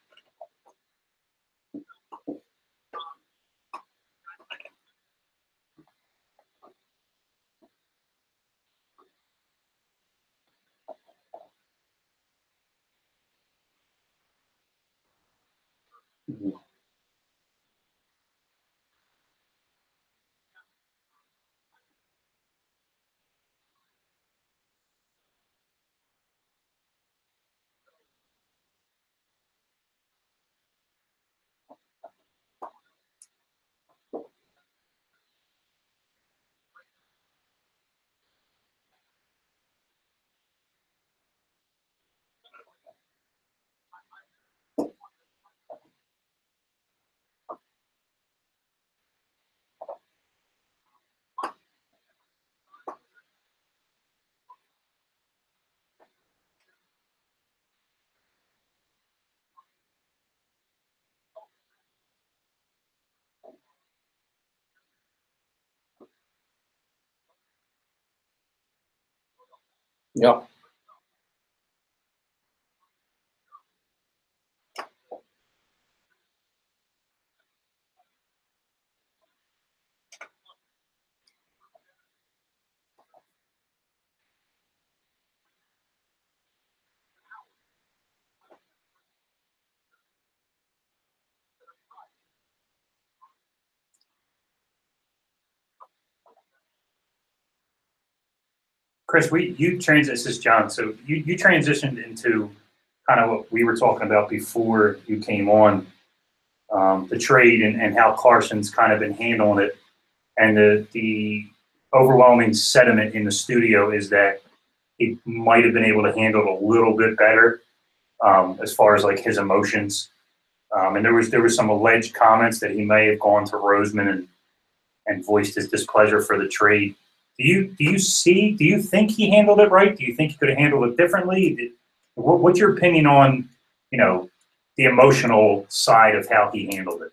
Yeah. Chris, this is John. So you transitioned into kind of what we were talking about before you came on, the trade and how Carson's kind of been handling it. And the overwhelming sentiment in the studio is that he might have been able to handle it a little bit better, as far as like his emotions. And there was some alleged comments that he may have gone to Roseman and voiced his displeasure for the trade. Do you think he handled it right? Do you think he could have handled it differently? What's your opinion on, the emotional side of how he handled it?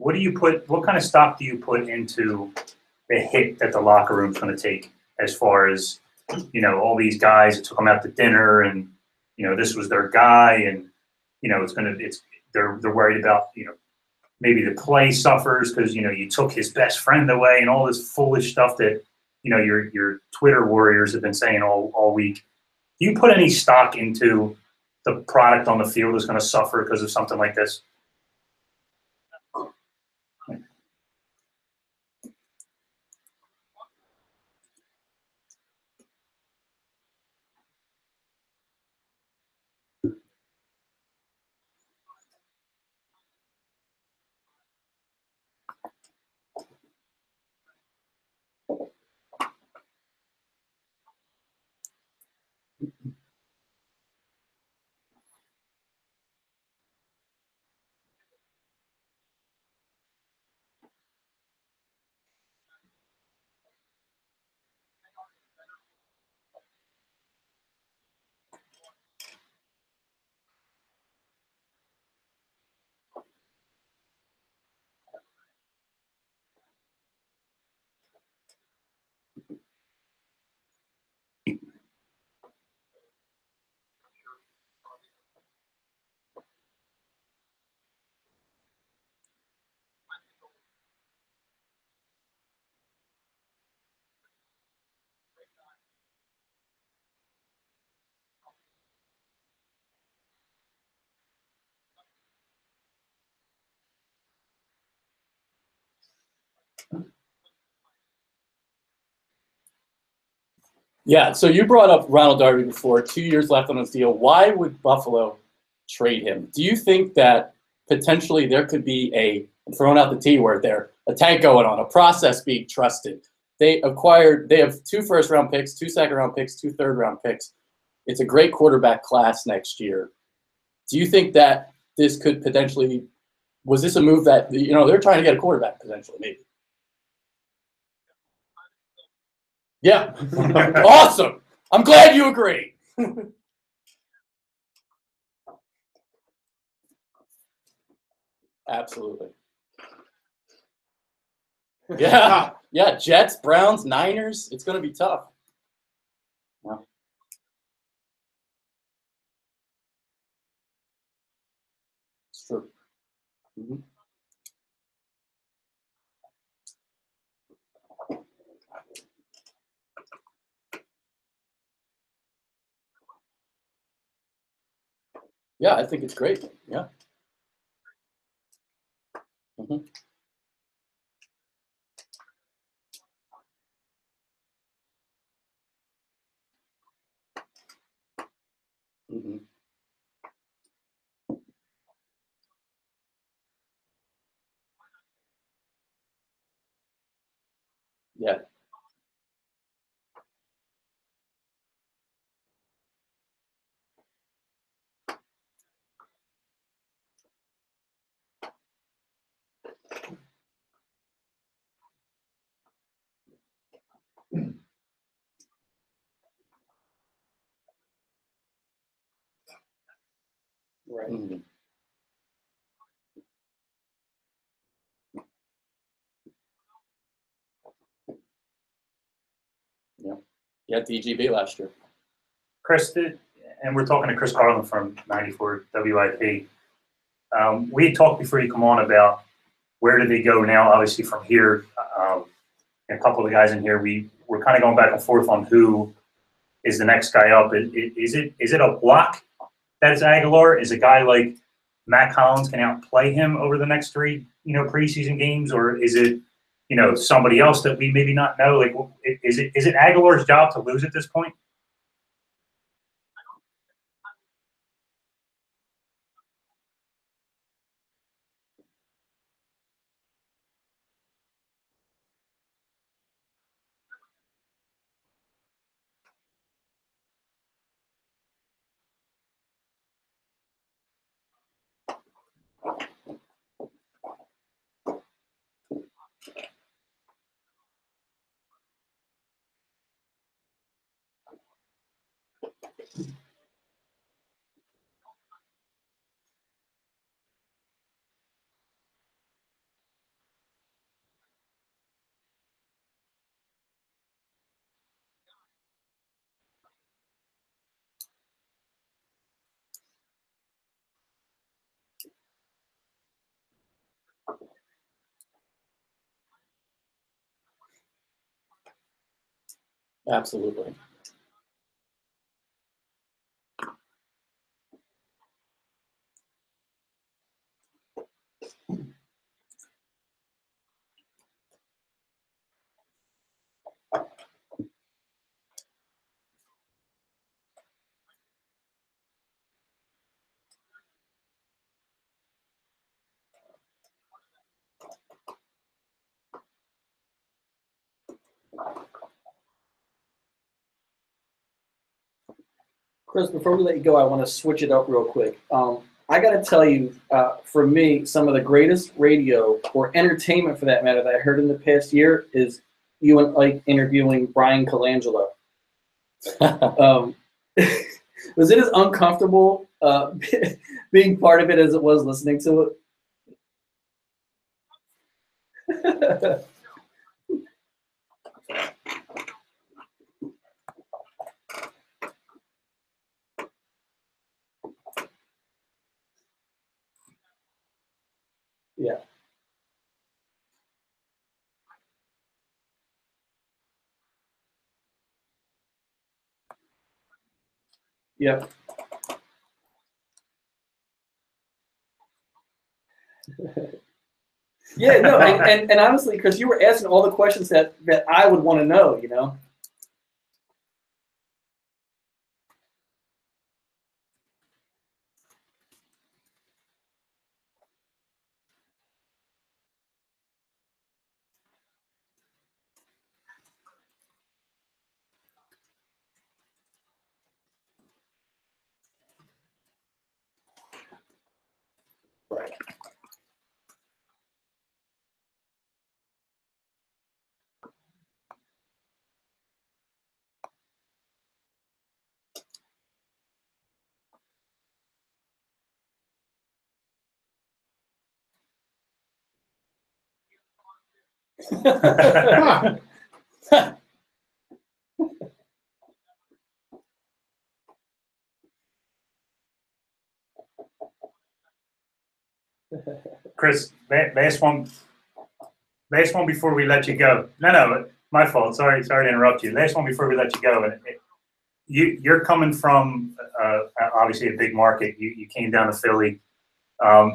What kind of stock do you put into the hit that the locker room's going to take, as far as, all these guys that took them out to dinner and, this was their guy, and, they're worried about, maybe the play suffers because, you took his best friend away and all this foolish stuff that, your Twitter warriors have been saying all week. Do you put any stock into the product on the field is going to suffer because of something like this? Yeah, so you brought up Ronald Darby before, 2 years left on his deal. Why would Buffalo trade him? Do you think that potentially there could be I'm throwing out the T word there, a tank going on, a process being trusted? They have 2 first-round picks, 2 second-round picks, 2 third-round picks. It's a great quarterback class next year. Do you think that this could potentially, was this a move that, they're trying to get a quarterback potentially, maybe? Yeah. Awesome. I'm glad you agree. Absolutely. Yeah. Yeah. Jets, Browns, Niners. It's going to be tough. Yeah. It's true. Mm-hmm. Yeah, I think it's great. Yeah. Mm-hmm. Mm-hmm. Yeah. Right. Mm-hmm. Yeah. Yeah, DGB last year. Chris did, and we're talking to Chris Carlin from 94 WIP. We had talked before you come on about where do they go now, obviously from here. A couple of the guys in here, we're kind of going back and forth on who is the next guy up. Is it a block that's Aguilar? Is a guy like Matt Collins can outplay him over the next 3 preseason games, or is it somebody else that we maybe not know? Like, is it Aguilar's job to lose at this point? Absolutely. Chris, before we let you go, I want to switch it up real quick. I got to tell you, for me, some of the greatest radio or entertainment, for that matter, that I heard in the past year is you and Ike interviewing Brian Colangelo. Was it as uncomfortable being part of it as it was listening to it? Yeah. Yep. Yeah, no, and honestly, Chris, you were asking all the questions that I would want to know, you know. Right. Chris, last one before we let you go. No, my fault. Sorry to interrupt you. Last one before we let you go. You're coming from obviously a big market. You came down to Philly.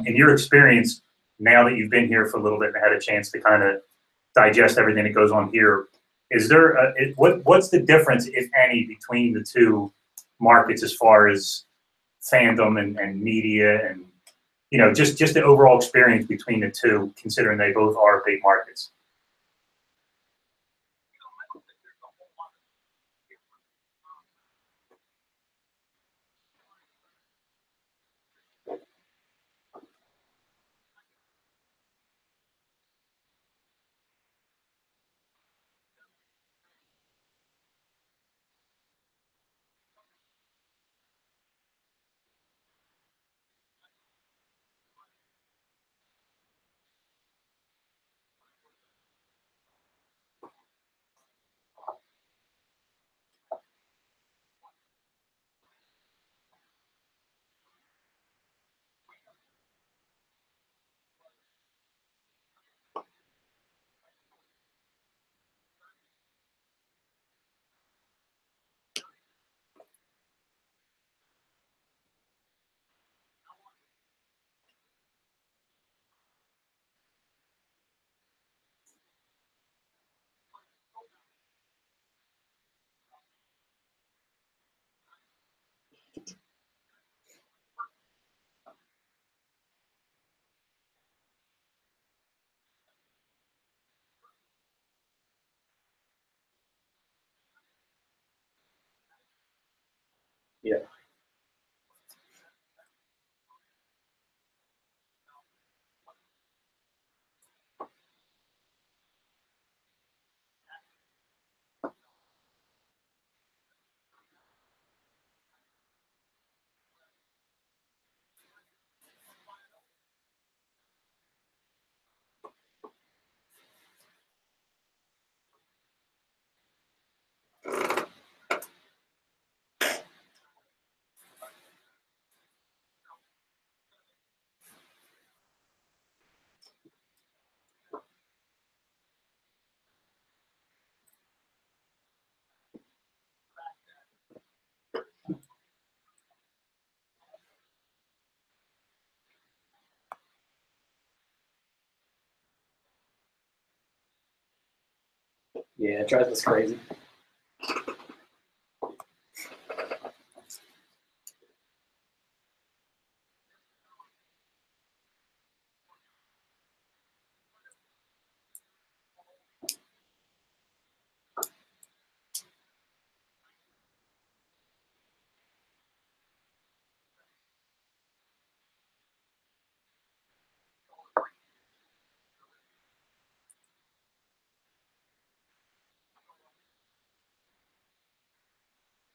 In your experience, now that you've been here for a little bit and had a chance to kind of digest everything that goes on here, is there what's the difference, if any, between the two markets as far as fandom and media and just the overall experience between the two, considering they both are big markets? Yeah. Yeah, it drives us crazy.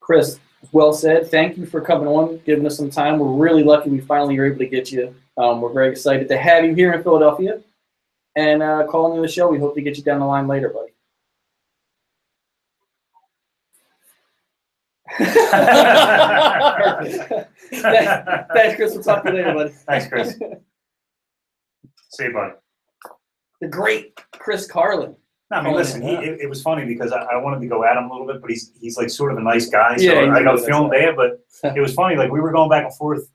Chris, well said. Thank you for coming on, giving us some time. We're really lucky we finally were able to get you. We're very excited to have you here in Philadelphia and calling you the show. We hope to get you down the line later, buddy. Thanks, Chris. We'll talk to you later, buddy. Thanks, Chris. See you, buddy. The great Chris Carlin. No, I mean, listen, it was funny because I wanted to go at him a little bit, but he's like sort of a nice guy. So Yeah, I was feeling bad, but it was funny. Like we were going back and forth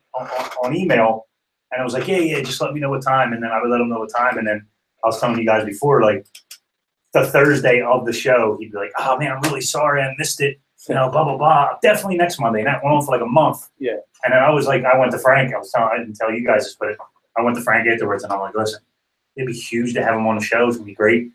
on email, and I was like, yeah, just let me know what time, and then I would let him know what time, and then I was telling you guys before, like the Thursday of the show, he'd be like, "Oh man, I'm really sorry I missed it. You know, blah blah blah. Definitely next Monday." And that went on for like a month. Yeah. And then I was like, I went to Frank. I didn't tell you guys this, but I went to Frank afterwards, and I'm like, "Listen, it'd be huge to have him on the show. It'd be great."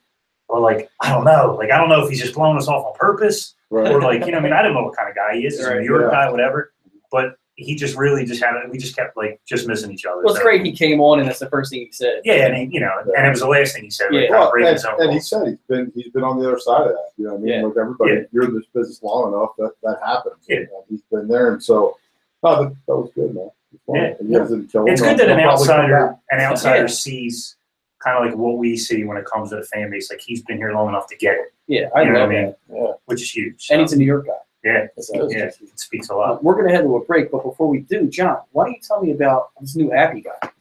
But like, I don't know. Like, I don't know if he's just blowing us off on purpose, or like, you know, I mean, I don't know what kind of guy he is. He's a New York guy, whatever. But he just really just had it. We just kept like just missing each other. Well, it's great he came on and that's the first thing he said. Yeah, and he, you know, and it was the last thing he said. Yeah. Like, Well, and he said he's been on the other side of that. You know what I mean? Yeah. Like everybody, Yeah. you're in this business long enough that happens. Yeah. And he's been there, and so that was good, man. Yeah. You guys didn't kill him. It's good that He'll probably come an back. outsider Yeah. sees kind of like what we see when it comes to the fan base. Like he's been here long enough to get it, Yeah, I You know love what I mean? that. Yeah. which is huge. And he's a New York guy. Yeah, That's good. yeah, it speaks a lot. We're gonna head to a break, but before we do, John, why don't you tell me about this new app you got?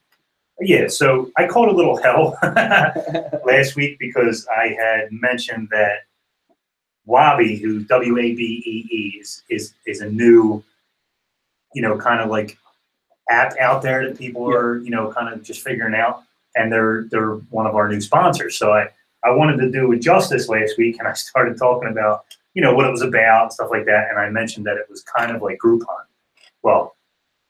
Yeah, so I called a little hell last week because I had mentioned that Wabi, who WABEE is a new, you know, kind of like app out there that people are, you know, kind of just figuring out, and they're one of our new sponsors. So I wanted to do it justice last week, and I started talking about, you know, what it was about and stuff like that, and I mentioned that it was kind of like Groupon. Well,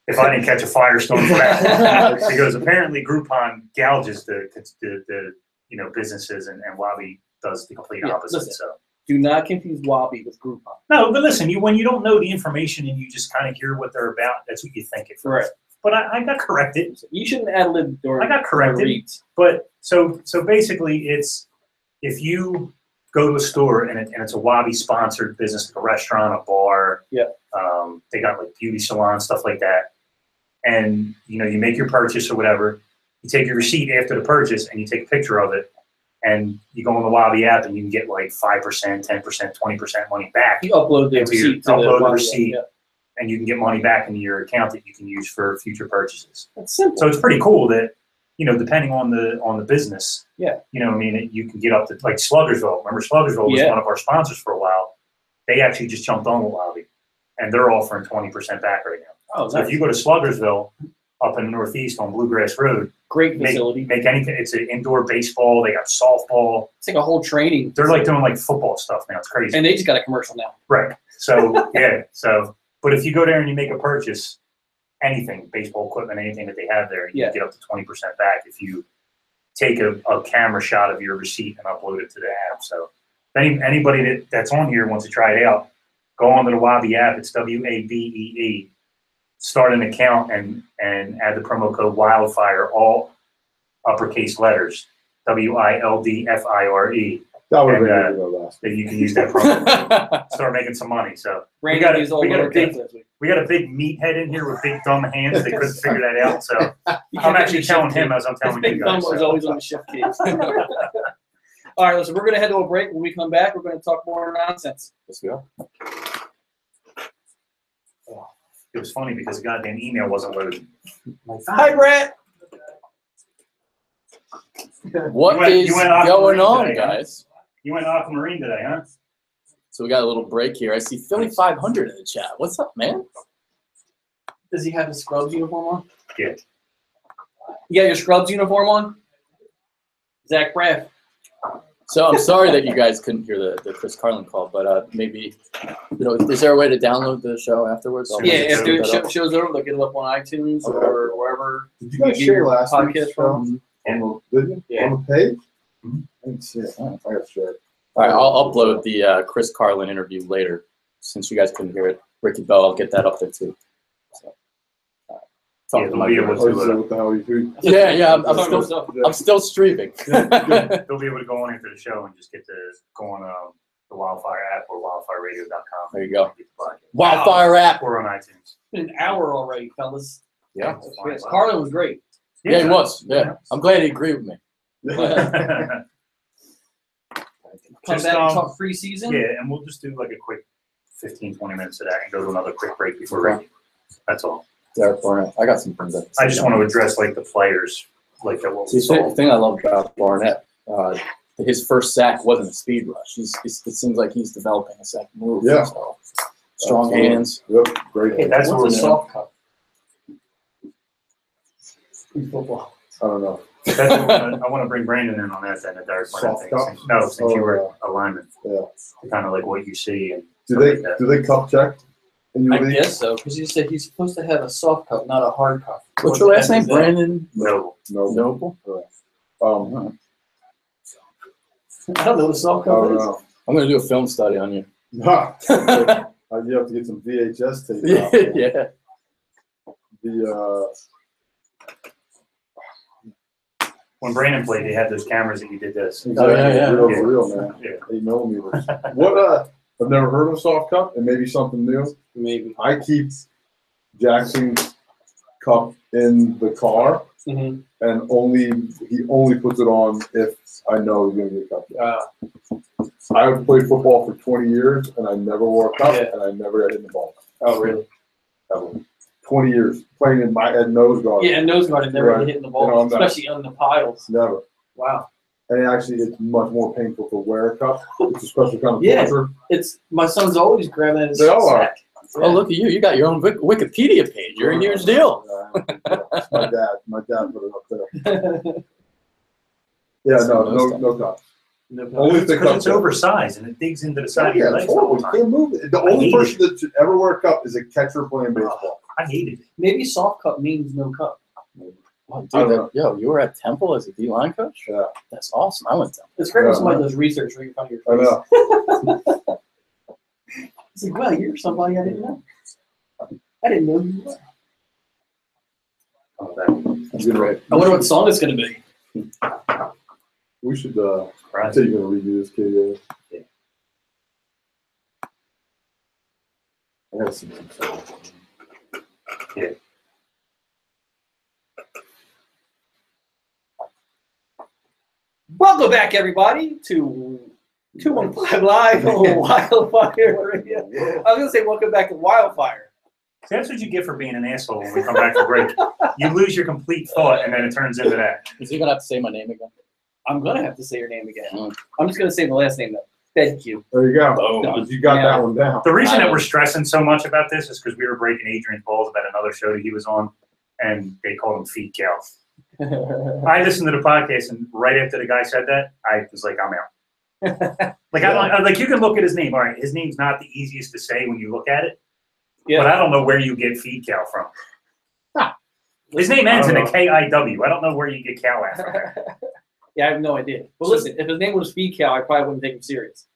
if I didn't catch a firestorm for that, because apparently Groupon gouges the you know, businesses, and Wabi does the complete opposite. Listen. So Do not confuse Wabi with Groupon. no, but listen, when you don't know the information and you just kind of hear what they're about, that's what you think it. Right. But I got corrected. You shouldn't ad lib during. I got corrected. reads. But so basically, it's if you go to a store and it's a Wabi sponsored business, like a restaurant, a bar. Yeah. They got like beauty salons, stuff like that. And you know, you make your purchase or whatever. You take your receipt after the purchase and you take a picture of it, and you go on the Wabi app and you can get like 5%, 10%, 20% money back. You upload the into your- receipt. To upload the Wabi app, receipt. yeah. And you can get money back into your account that you can use for future purchases. That's simple. So it's pretty cool that, you know, depending on the business, Yeah. you know, I mean, you can get up to like Sluggersville. Remember, Sluggersville was Yeah. one of our sponsors for a while. They actually just jumped on with Wabi, and they're offering 20% back right now. Oh, So nice. if you go to Sluggersville up in the Northeast on Bluegrass Road, Great facility. make anything. It's an indoor baseball. They got softball. It's like a whole training. They're like doing like football stuff now. It's crazy. And they just got a commercial now. Right. So yeah. So, but if you go there and you make a purchase, anything, baseball equipment, anything that they have there, you Yeah. can get up to 20% back if you take a camera shot of your receipt and upload it to the app. So if anybody that's on here wants to try it out, go onto the Wabi app. It's WABEE. Start an account and add the promo code Wildfire, all uppercase letters, WILDFIRE. That would have And, been good last. That you can use that promo code. Start making some money. So Randy got a- used all we got a lowercase big- this week. we got a big meathead in here with big dumb hands. They couldn't figure that out. So You I'm can actually get telling shift him key. as I'm His telling you big thumb guys. was so. always on the shift case. All right, listen, we're going to head to a break. When we come back, we're going to talk more nonsense. Yes, we are. It was funny because the goddamn email wasn't loaded. Hi, Brett. What You went- is you went going aquamarine on, today, huh? guys? You went aquamarine today, huh? So we got a little break here. I see Philly 500 in the chat. What's up, man? Does he have his Scrubs uniform on? Yeah. You got your Scrubs uniform on? Zach Braff. So I'm sorry that you guys couldn't hear the Chris Carlin call, but maybe, you know, is there a way to download the show afterwards? I'll Yeah, make if sure the that up. show's over, look it up on iTunes Okay. or wherever. Did you guys get share your last podcast week's from. on the video? Yeah. On the page? Mhm. I didn't see it. Oh, I got to share it. All right, I'll upload the Chris Carlin interview later, since you guys couldn't hear it. Ricky Bell, I'll get that up there too. So, talk Yeah, to they'll my be able viewers. Oh, is that what the hell you Yeah, I'm Talking still, stuff. I'm still streaming. They'll be able to go on after the show and just get to go on the Wildfire app or wildfireradio.com. There you go. Get the podcast. Wildfire app. Or on iTunes. An hour already, fellas. Yeah. Yes, Carlin was great. Yeah, he was. Yeah. I'm glad he agreed with me. Come Just, back and um, talk preseason. Yeah, and we'll just do like a quick 15, 20 minutes of that and go to another quick break before Okay. Ricky. That's all. Derek Barnett. I got some things that I just want to address like the players, like that. What See, we the saw. thing I love about Barnett, his first sack wasn't a speed rush. It seems like he's developing a second move. Yeah. So, strong Absolutely. hands. Yep, great. Hey, that's what What's we're a doing. soft cup? In football. I don't know. That's what I want to bring Brandon in on that then, the dark plan Soft thing. cups? No, since you were Oh, alignment, yeah. kind of like what you see. And Do stuff they like that. do they cup check in your I league? guess so, because you said he's supposed to have a soft cup, not a hard cup. What's What your the last heck name? is that? Brandon No. No. Noble? I don't know what a soft cup Oh is. no. I'm going to do a film study on you. Ha! You have to get some VHS tape out. Yeah. The When Brandon played, they had those cameras that you did this. Oh, yeah. real man. Yeah. 8 millimeters. What I've never heard of a soft cup, and maybe something new. Maybe. I keep Jackson's cup in the car, Mm-hmm. and he only puts it on if I know he's gonna get a cup. I played football for 20 years, and I never wore a cup, Yeah. and I never got hit in the ball. Oh, really? Ever. 20 years playing at nose guard. Yeah, and nose guard had never Right. hit in the ball, You know, I'm not- especially on the piles. Never. Wow. And actually, it's much more painful to wear a cup. It's a special kind of Yeah. torture. It's my son's always grabbing at his They all are. sack. Oh, look at you. You got your own Wikipedia page. You're a huge deal. It's my dad. My dad put it up there. Yeah, no cup. No problem. Only It's thing because it's oversized and it digs into the side of your Yeah, legs it's all horrible. the You time. can't move it. The only person that should ever wear a cup is a catcher playing baseball. I hated it. Maybe soft cup means no cup. Wow, I don't dude, yo, you were at Temple as a D-line coach? Yeah. That's awesome. I went to Temple. It's great when Yeah. somebody does research right in front of your I face. know. It's like, well, you're somebody I didn't know. I didn't know you were. Oh, that. That's great. I wonder what song it's going to be. We should. Right. I tell you, gonna redo this kid. Yeah. I gotta see some. Yeah. Welcome back, everybody, to 215 Live on Wildfire Radio. I was going to say welcome back to Wildfire. See, that's what you get for being an asshole when we come back from break. You lose your complete thought and then it turns into that. Is he going to have to say my name again? I'm going to have to say your name again. Mm. I'm just going to say the last name, though. Fedkiw. There you go. Boom. You got Yeah. that one down. The reason that I- we're stressing so much about this is because we were breaking Adrian's balls about another show that he was on, and they called him Fedkiw. I listened to the podcast, and right after the guy said that, I was like, I'm out. Like, like you can look at his name. All right, his name's not the easiest to say when you look at it, but Yeah. I don't know where you get Fedkiw from. His name ends in a K-I-W. I don't know where you get cow at from there. Yeah, I have no idea. Well, listen, if his name was Fedkiw, I probably wouldn't take him serious.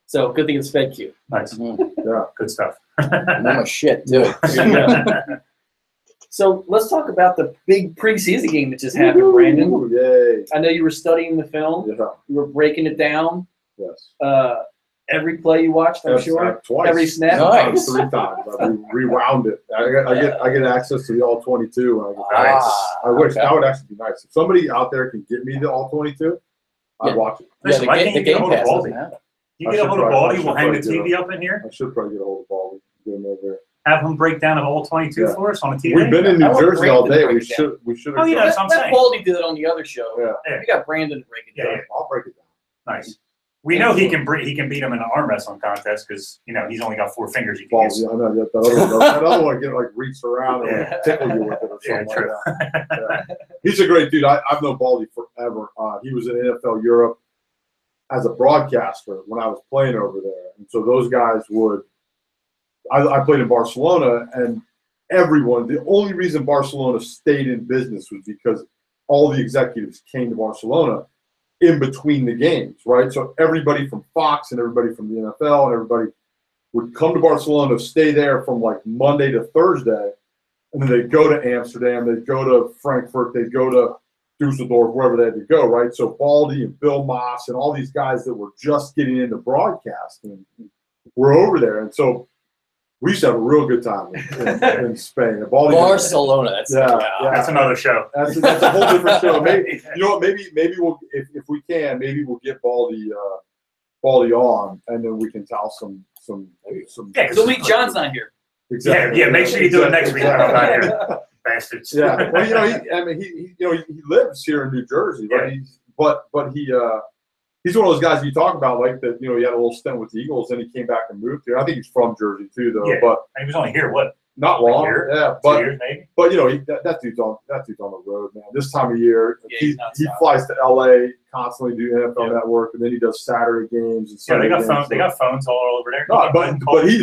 So good thing it's Fedkiw. Nice. Yeah. Good stuff. I know my shit, too. So let's talk about the big preseason game that just happened, Brandon. Ooh, yay. I know you were studying the film. Yeah. You were breaking it down. Yes. Every play you watched, I'm sure. Twice. Every snap. Nice. 3 times. I rewound it. I get access to the all 22 when I get back. Ah, I wish okay. that would actually be nice. If somebody out there can get me the all 22, I'd Yeah. watch it. Yeah, Listen, the, why game, can't the you get a game hold of pass Baldy? doesn't happen. You get a hold of Baldy, we'll hang the TV up in here, I should probably get a hold of Baldy. Get him over there. have him break down an all 22 Yeah. for us on the TV. We've been in I New want Jersey all Brandon to day. break We it down. should. We should. Oh, yeah, that's what I'm Let saying. Baldy did it on the other show. Yeah. You got Brandon to break it Yeah, down. yeah. I'll break it down. Nice. We know he can beat him in an arm wrestling contest because he's only got 4 fingers he can Baldy, use. I know. That other one get like reach around and Yeah. tickle you with it or Yeah, something true. like that. Yeah. He's a great dude. I've known Baldy forever. He was in NFL Europe as a broadcaster when I was playing over there, and so those guys would. I played in Barcelona, and everyone. The only reason Barcelona stayed in business was because all the executives came to Barcelona in between the games, right? So everybody from Fox and everybody from the NFL and everybody would come to Barcelona, stay there from like Monday to Thursday, and then they'd go to Amsterdam, they'd go to Frankfurt, they'd go to Dusseldorf, wherever they had to go, right? So Baldy and Bill Moss and all these guys that were just getting into broadcasting were over there. And so we used to have a real good time in Spain. And Baldy Barcelona. That's Yeah. That's another show. that's a whole different show. Maybe you know what? Maybe we'll if we can, maybe we'll get Baldy on, and then we can tell some. Yeah, 'cause The week John's not here. Exactly. Yeah, make sure you do it next week when I'm not here. Bastards. Yeah. Well, he lives here in New Jersey, right? Yeah. He's one of those guys you talk about, like that. He had a little stint with the Eagles, and he came back and moved here. I think he's from Jersey too, though. Yeah. But And he was only here, what, Not A long, year? yeah. 2 But years maybe. you know, that dude's on the road, man. This time of year, Yeah, he he's nonstop. flies to LA constantly, do NFL Network, and then he does Saturday games and Yeah, Sunday they got games. phones. They got phones all over there. No, but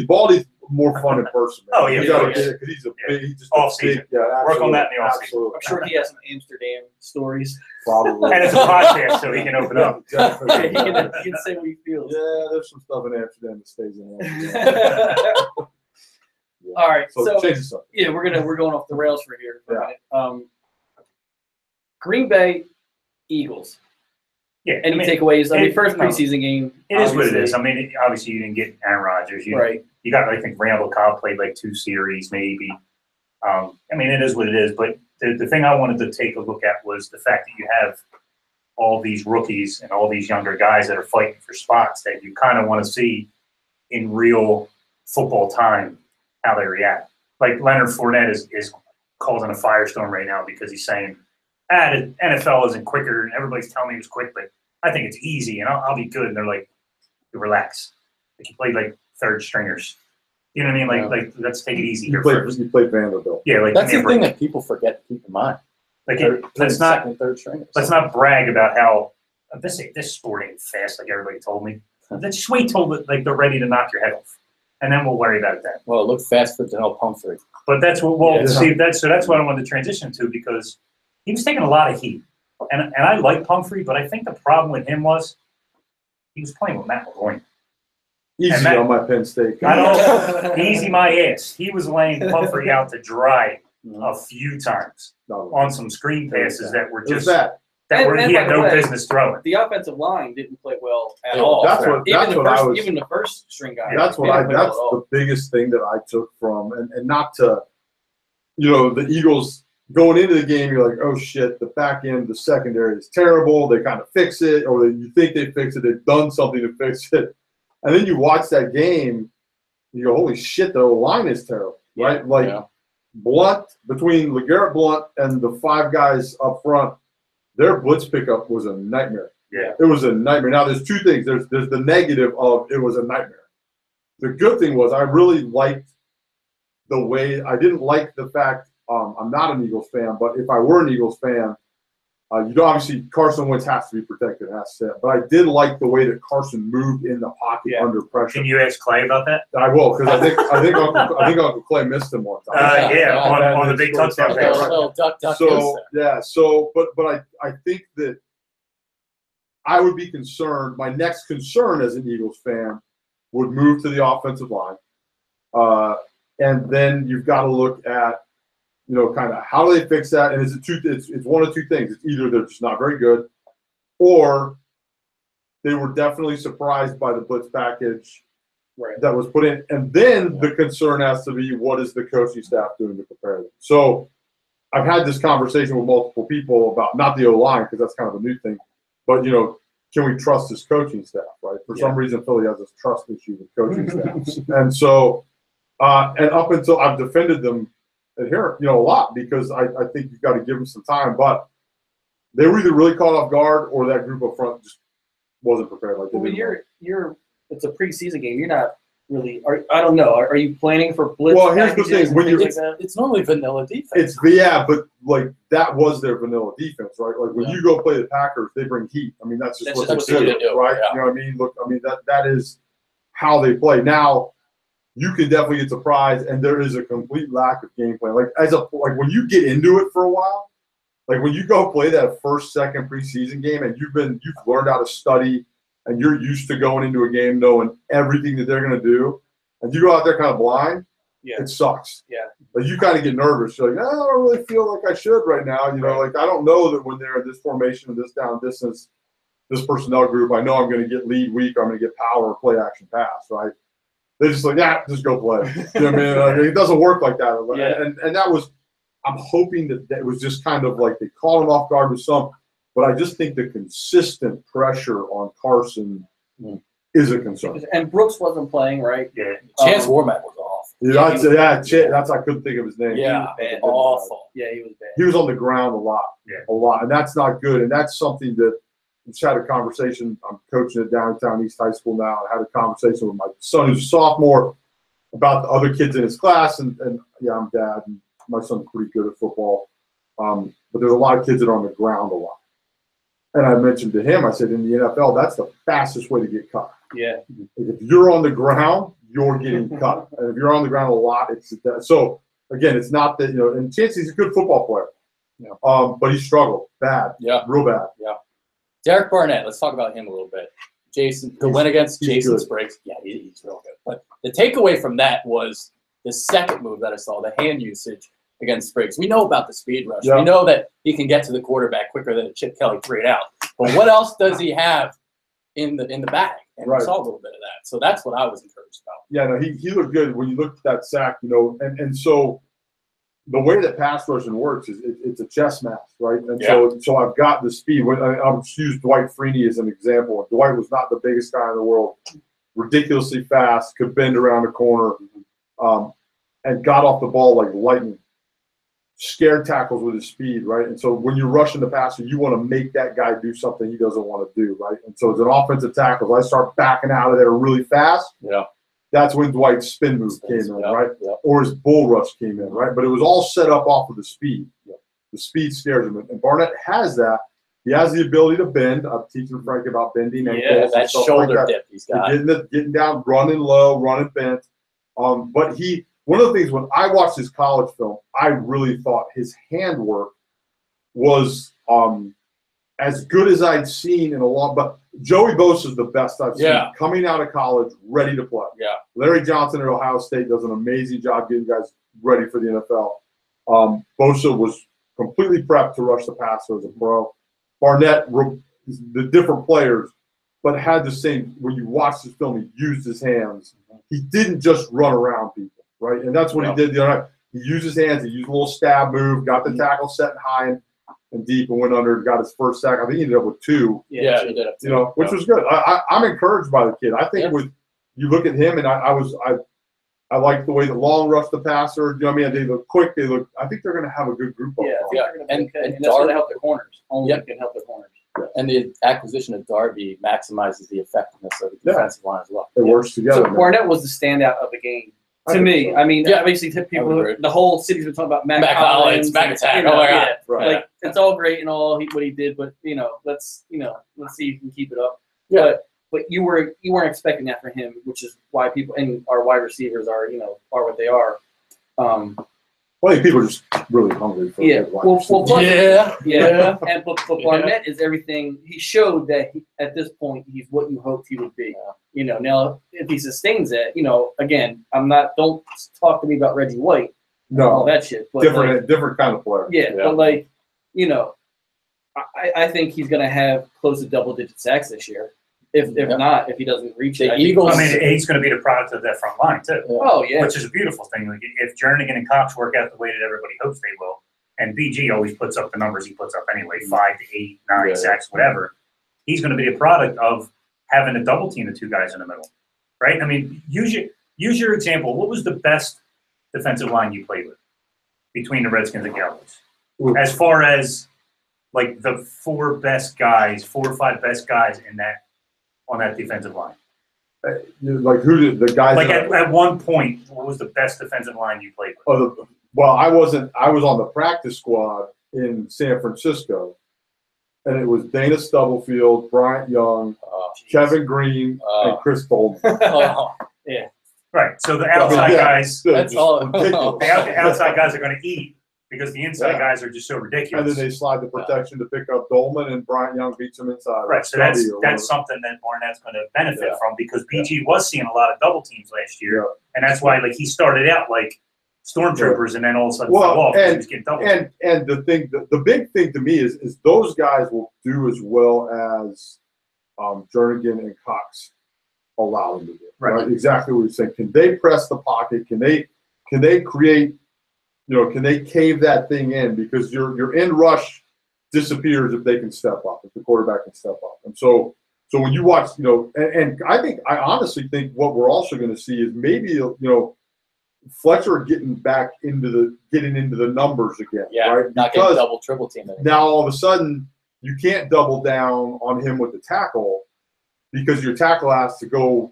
Baldy's more fun in person. Man. Oh, yeah, you gotta yeah. get it because he's a big, he's just Off a big, season. yeah, Work on that in the off season. absolutely. I'm sure he has some Amsterdam stories. Probably. And it's a podcast, so he can open up. Yeah, Definitely. he can say what he feels. Yeah, there's some stuff in Amsterdam that stays in Amsterdam. Yeah. All right, so change the subject. yeah, we're going off the rails for here. For Yeah. a minute. Green Bay Eagles. Yeah, Any takeaways? I mean, first no. preseason game. It is what it obviously. is. I mean, obviously you didn't get Aaron Rodgers. Right. You got, I think, Randall Cobb played like 2 series maybe. I mean, it is what it is. But the thing I wanted to take a look at was the fact that you have all these rookies and all these younger guys that are fighting for spots that you kind of want to see in real football time how they react. Like Leonard Fournette is causing a firestorm right now because he's saying, the NFL isn't quicker, and everybody's telling me he was quick, but I think it's easy, and I'll be good. And they're like, relax. Like you played like third stringers. You know what I mean? Like let's take it easy here first. You played Vanderbilt. Yeah, like That's give me the a thing break. that people forget to keep in mind. Like Let's third stringers. let's not brag about how this sport ain't fast like everybody told me. Let's just wait till like they're ready to knock your head off, and then we'll worry about it then. Well, look fast for Daniel Pumphrey. But that's what Yeah. see. That's what I wanted to transition to because he was taking a lot of heat, and I like Pumphrey, but I think the problem with him was he was playing with Matt LaGoyne. Easy And that- on my Penn State. I don't easy my ass. He was laying Pumphrey out to dry a few times No, on some screen passes that were it was just bad. And he had by the no way, business throwing. The offensive line didn't play well at Yeah, all. That's what Even the first string guy. That's they didn't play well that's at all. the biggest thing that I took from, and not to, the Eagles going into the game, you're like, oh shit, the back end, the secondary is terrible. They kind of fix it, or you think they fix it. They've done something to fix it, and then you watch that game, you go, holy shit, the line is terrible, right? Like Blunt, between LeGarrette Blunt and the 5 guys up front, their blitz pickup was a nightmare. Yeah. It was a nightmare. Now, there's 2 things. There's the negative of it was a nightmare. The good thing was I really liked the way – I didn't like the fact I'm not an Eagles fan, but if I were an Eagles fan, obviously Carson Wentz has to be protected, has to. But I did like the way that Carson moved in the pocket under pressure. Can you ask Clay about that? I will, because I think Uncle Clay missed him one time. On the big touchdown pass. But I think that I would be concerned. My next concern as an Eagles fan would move to the offensive line, and then you've got to look at, kind of how do they fix that? And it's one of 2 things. It's either they're just not very good, or they were definitely surprised by the blitz package that was put in. And then the concern has to be, what is the coaching staff doing to prepare them? So I've had this conversation with multiple people about not the O-line, because that's kind of a new thing, but, can we trust this coaching staff, right? For some reason, Philly has this trust issue with coaching staffs. And so, and up until I've defended them here, a lot, because I think you've got to give them some time. But they were either really caught off guard, or that group up front just wasn't prepared. Like, Well, it's a preseason game. You're not really. I don't know. Are you planning for blitz? Well, here's the packages thing: when and you, things like that? It's normally vanilla defense. it's but like that was their vanilla defense, right? Like when you go play the Packers, they bring heat. I mean, that's just what they do, right? Yeah. You know what I mean? Look, I mean that is how they play. Now, you can definitely get surprised, and there is a complete lack of game plan. Like when you get into it for a while, like when you go play that first, second preseason game, and you've learned how to study, and you're used to going into a game knowing everything that they're going to do, and you go out there kind of blind, it sucks. Yeah. Like you kind of get nervous. You're like, I don't really feel like I should right now. Like I don't know that when they're in this formation, this down distance, this personnel group, I know I'm going to get lead weak, or I'm going to get power, play action pass, right? They're just like, just go play. You know what I mean? It doesn't work like that. Yeah. And that was, I'm hoping that it was just kind of like they caught him off guard with some, but I just think the consistent pressure on Carson is a concern. And Brooks wasn't playing, right? Yeah. Chance Warmack was off. I couldn't think of his name. Yeah, bad. awful. Yeah, he was bad. He was on the ground a lot, and that's not good. And that's something that I just had a conversation. I'm coaching at downtown East High School now. I had a conversation with my son who's a sophomore, about the other kids in his class, and yeah, I'm dad, and my son's pretty good at football. But there's a lot of kids that are on the ground a lot. And I mentioned to him, I said, in the NFL, that's the fastest way to get cut. Yeah. If you're on the ground, you're getting cut. And if you're on the ground a lot, it's so again, it's not that, and Chance, he's a good football player. Yeah. But he struggled bad. Yeah. Real bad. Yeah. Derek Barnett, let's talk about him a little bit. The win against Jason Spriggs, yeah, he's real good. But the takeaway from that was the second move that I saw, the hand usage against Spriggs. We know about the speed rush. Yeah. We know that he can get to the quarterback quicker than a Chip Kelly 3-and-out. But what else does he have in the bag? And we saw a little bit of that. So that's what I was encouraged about. Yeah, no, he looked good when you looked at that sack, and so the way that pass rushing works is it's a chess match, right? And so I've got the speed. I'll just use Dwight Freeney as an example. Dwight was not the biggest guy in the world, ridiculously fast, could bend around the corner, and got off the ball like lightning. Scared tackles with his speed, right? And so when you're rushing the passer, you want to make that guy do something he doesn't want to do, right? And so as an offensive tackle, I start backing out of there really fast. Yeah. That's when Dwight's spin move came in, right? Yeah. Or his bull rush came in, right? But it was all set up off of the speed. Yeah. The speed scares him. And Barnett has that. He has the ability to bend. I'm teaching Frank about bending ankles. Yeah, that shoulder like dip he's got. Getting down, running low, running bent. But one of the things when I watched his college film, I really thought his handwork was as good as I'd seen in a long. But Joey Bosa is the best I've seen coming out of college, ready to play. Yeah. Larry Johnson at Ohio State does an amazing job getting guys ready for the NFL. Bosa was completely prepped to rush the passer as a pro. Barnett, the different players, but had the same. When you watch this film, he used his hands. He didn't just run around people, right? And that's what he did the other night. He used his hands. He used a little stab move, got the tackle set high and deep, and went under. Got his first sack. I think he ended up with 2. Yeah, he did. Which was good. I'm encouraged by the kid. I think you look at him, and I like the way the long rush the passer. They look quick. I think they're going to have a good group. And that's going to help their corners. Only can help their corners. Yeah. And the acquisition of Darby maximizes the effectiveness of the defensive line as well. It works together. So Barnett was the standout of the game to me. So. I mean, obviously, people, the whole city's been talking about Mac Hollins, Mac Attack. Oh my God! Right. Like it's all great and all what he did, but let's see if he can keep it up. Yeah. But you weren't expecting that for him, which is why people and our wide receivers are what they are. Well, I think people are just really hungry for And but Barnett is everything. He showed that at this point he's what you hoped he would be. Now if he sustains that, again, don't talk to me about Reggie White. No, all that shit. But different kind of player. Yeah, but I think he's gonna have close to double-digit sacks this year. If not, if he doesn't reach it, Eagles. He's going to be the product of that front line too. Oh yeah, which is a beautiful thing. Like if Jernigan and Cox work out the way that everybody hopes they will, and BG always puts up the numbers he puts up anyway, 5 to 8, 9 sacks, whatever. He's going to be a product of having a double team of 2 guys in the middle, right? I mean, use your example. What was the best defensive line you played with between the Redskins and Cowboys, as far as like the 4 or 5 best guys on that defensive line? Like who did the guys? Like at one point, what was the best defensive line you played with? Well, I was on the practice squad in San Francisco, and it was Dana Stubblefield, Bryant Young, Kevin Green, and Chris Bolden. Yeah. Right. So the outside guys, that's all. The outside guys are going to eat. Because the inside guys are just so ridiculous. And then they slide the protection to pick up Dolman, and Bryant Young beats him inside. Right, so that's something that Barnett's going to benefit from, because BG was seeing a lot of double teams last year, and that's why he started out like stormtroopers, and then all of a sudden fell off because he was getting double. And the big thing to me is those guys will do as well as Jernigan and Cox allow them to do. Right, exactly what you're saying. Can they press the pocket? Can they create? Can they cave that thing in? Because your end rush disappears if they can step up, if the quarterback can step up. And so when you watch, and I honestly think what we're also going to see is maybe, Fletcher getting into the numbers again. Yeah, right? Not getting double, triple team. Now all of a sudden you can't double down on him with the tackle, because your tackle has to go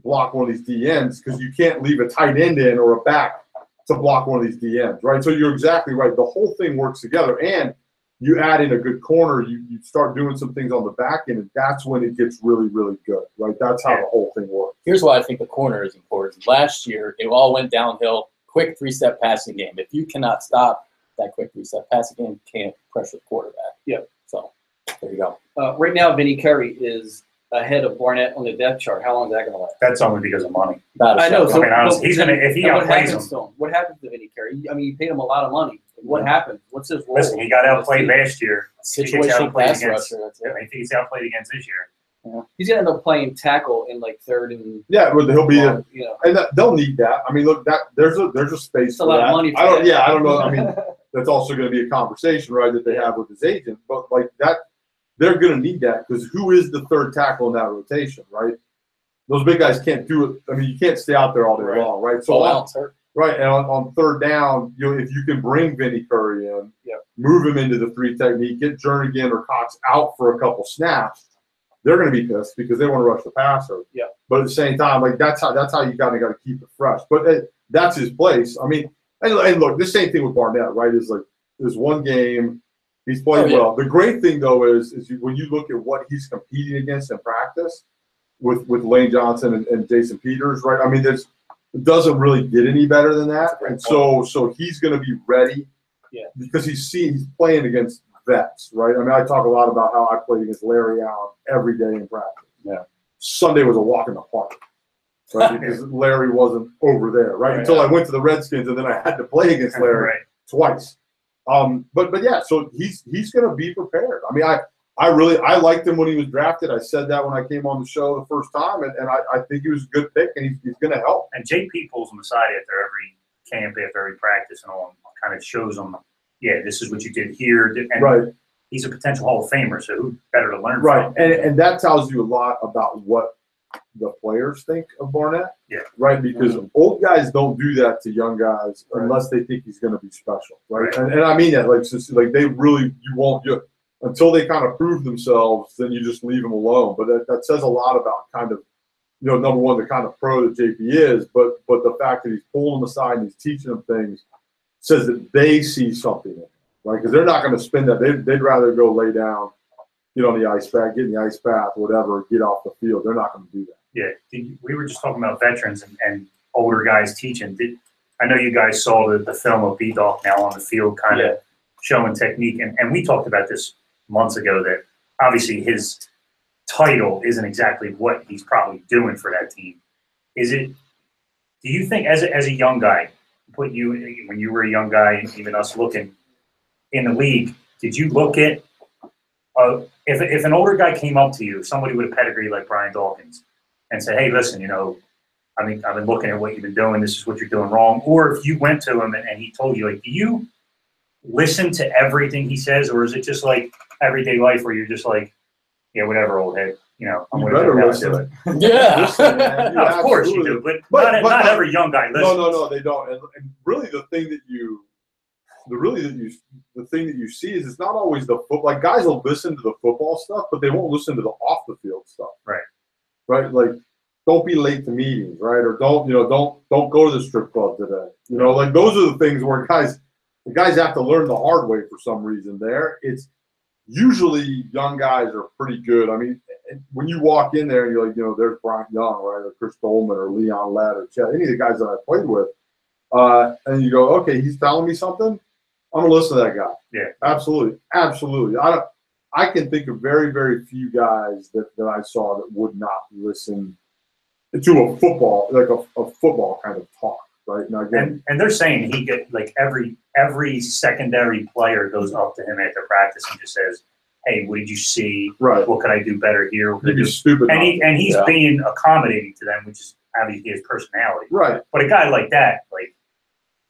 block one of these DNs because you can't leave a tight end in or a back to block one of these DNs, right? So you're exactly right. The whole thing works together, and you add in a good corner, you start doing some things on the back end, and that's when it gets really, really good, right? That's how the whole thing works. Here's why I think the corner is important. Last year, it all went downhill. Quick three-step passing game. If you cannot stop that quick three-step passing game, you can't pressure the quarterback. Yeah. So there you go. Right now, Vinny Curry is ahead of Barnett on the depth chart. How long is that going to last? That's only because of money. I know. So, I mean, honestly, he's gonna if he what outplays happens him. to him? What happens to Vinny Curry? I mean, you paid him a lot of money. What happens? What's his role? Listen, he got outplayed last year. Situational pass rusher. That's it. I think he's outplayed against this year. Yeah. He's gonna end up playing tackle in like third and Well, he'll be and they'll need that. I mean, look, that there's a space it's a for lot that. of money. For I don't that. know. I mean, that's also going to be a conversation, right, that they have with his agent. But like that, they're going to need that because who is the third tackle in that rotation, right? Those big guys can't do it. I mean, you can't stay out there all day long, right? So right, and on third down, if you can bring Vinny Curry in, move him into the three technique, get Jernigan or Cox out for a couple snaps, they're going to be pissed because they want to rush the passer. Yeah. But at the same time, like that's how you kind of got to keep it fresh. But that's his place. I mean, and look, the same thing with Barnett, right? Is like there's one game he's playing well. The great thing though is when you look at what he's competing against in practice with Lane Johnson and Jason Peters, right? I mean, it doesn't really get any better than that. And so he's going to be ready. Yeah. Because he's playing against vets, right? I mean, I talk a lot about how I played against Larry Allen every day in practice. Yeah. Sunday was a walk in the park, right? Because Larry wasn't over there, right? Until I went to the Redskins, and then I had to play against Larry twice. But yeah, so he's going to be prepared. I mean, I liked him when he was drafted. I said that when I came on the show the first time, and I think he was a good pick, and he's going to help. And JP pulls him aside after every camp, after every practice, and all, kind of shows him, this is what you did here. And he's a potential Hall of Famer, so who better to learn from? And that tells you a lot about what the players think of Barnett. Yeah. Right? Because old guys don't do that to young guys unless they think he's going to be special. Right? And I mean that. Like they really, until they kind of prove themselves, then you just leave them alone. But that says a lot about kind of, number one, the kind of pro that JP is, but the fact that he's pulling them aside and he's teaching them things says that they see something in him, right? Because they're not going to spend that. They'd rather go lay down, get on the ice pack, get in the ice bath, whatever, get off the field. They're not going to do that. Yeah. We were just talking about veterans and older guys teaching. I know you guys saw the film of B-Dog now on the field kind of showing technique. And we talked about this months ago that obviously his title isn't exactly what he's probably doing for that team. Do you think as a young guy, when you were a young guy, even us looking in the league, did you look at if an older guy came up to you, somebody with a pedigree like Brian Dawkins, and said, "Hey, listen, I've been looking at what you've been doing. This is what you're doing wrong," or if you went to him and he told you, like, do you listen to everything he says, or is it just like everyday life where you're just like, yeah, whatever, old head, I'm You going to better listen. Yeah. Listen, man. No, of course you do, but not every young guy listens. No, they don't. And really, the thing that you see is it's not always the football. Like guys will listen to the football stuff, but they won't listen to the off the field stuff. Right. Like, don't be late to meetings, right? Or don't go to the strip club today. Like those are the things where the guys have to learn the hard way for some reason. It's usually young guys are pretty good. I mean, when you walk in there and you're like, there's Brian Young, right, or Chris Dolman, or Leon Lett, or Chad, any of the guys that I played with, and you go, okay, he's telling me something, I'm gonna listen to that guy. Yeah, absolutely. I can think of very, very few guys that I saw that would not listen to a football, like a football kind of talk. Right now, again, and they're saying he get like every secondary player goes up to him after practice and just says, "Hey, what did you see? Right. What could I do better here? You'd be stupid." And he's being accommodating to them, which is obviously his personality. Right. But a guy like that, like,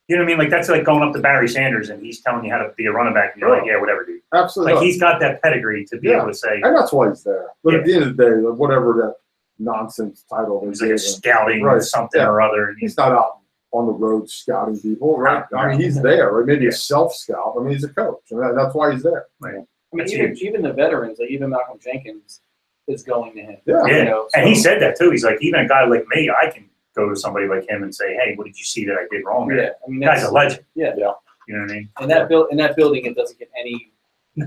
you know what I mean? Like that's like going up to Barry Sanders and he's telling you how to be a running back, and you're like, "Yeah, whatever, dude." Absolutely. Like he's got that pedigree to be able to say, and that's why he's there. But at the end of the day, like, whatever that nonsense title, he's like a scouting something or other. And he's not out on the road scouting people, right? I mean, he's there, right? Maybe a self-scout. I mean, he's a coach, and that's why he's there. Right. I mean, even the veterans, like even Malcolm Jenkins, is going to him. Yeah. Yeah. You know, And so- he said that too. He's like, even a guy like me, I can go to somebody like him and say, hey, what did you see that I did wrong? Yeah, I mean, The guy's a legend. Yeah. Yeah. You know what I mean? in that building, it doesn't get any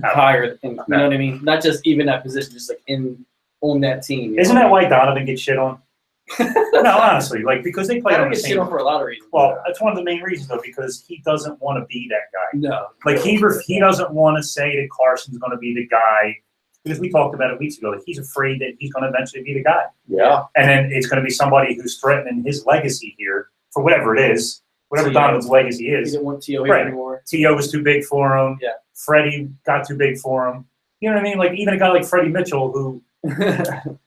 higher. Than, you know what I mean? Not just even that position, just like on that team. You Isn't know? that why Donovan gets shit on? No, honestly, like because they play I on don't the get shit same. on for a lot of reasons. Well, that's one of the main reasons though, because he doesn't want to be that guy. No, Like he doesn't want to say that Carson's going to be the guy, because we talked about it weeks ago. Like he's afraid that he's going to eventually be the guy, Yeah. and then it's going to be somebody who's threatening his legacy here for whatever it is, whatever T.O. Donovan's legacy he is. didn't want T.O. here Right. anymore. T.O. was too big for him. Yeah. Freddie got too big for him. You know what I mean? Like even a guy like Freddie Mitchell who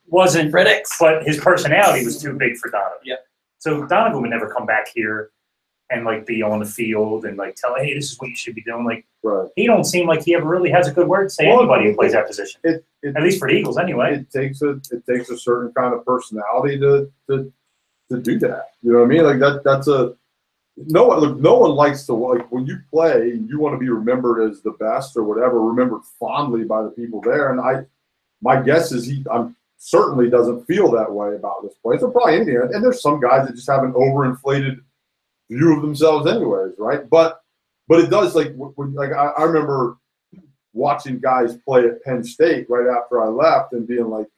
wasn't, Fredix. but his personality was too big for Donovan. Yeah. So Donovan would never come back here and like be on the field and like tell, hey, this is what you should be doing. Like Right. he don't seem like he ever really has a good word to say to Well, anybody who plays that position. It At least for the Eagles, anyway. it takes a certain kind of personality to do that. You know what I mean? Like that's a no one likes to, like, when you play, you want to be remembered as the best or whatever, remembered fondly by the people there. And my guess is I'm certainly doesn't feel that way about this place, or probably anything. And there's some guys that just have an overinflated view of themselves anyways, right? But it does, like, like I remember watching guys play at Penn State right after I left and being like,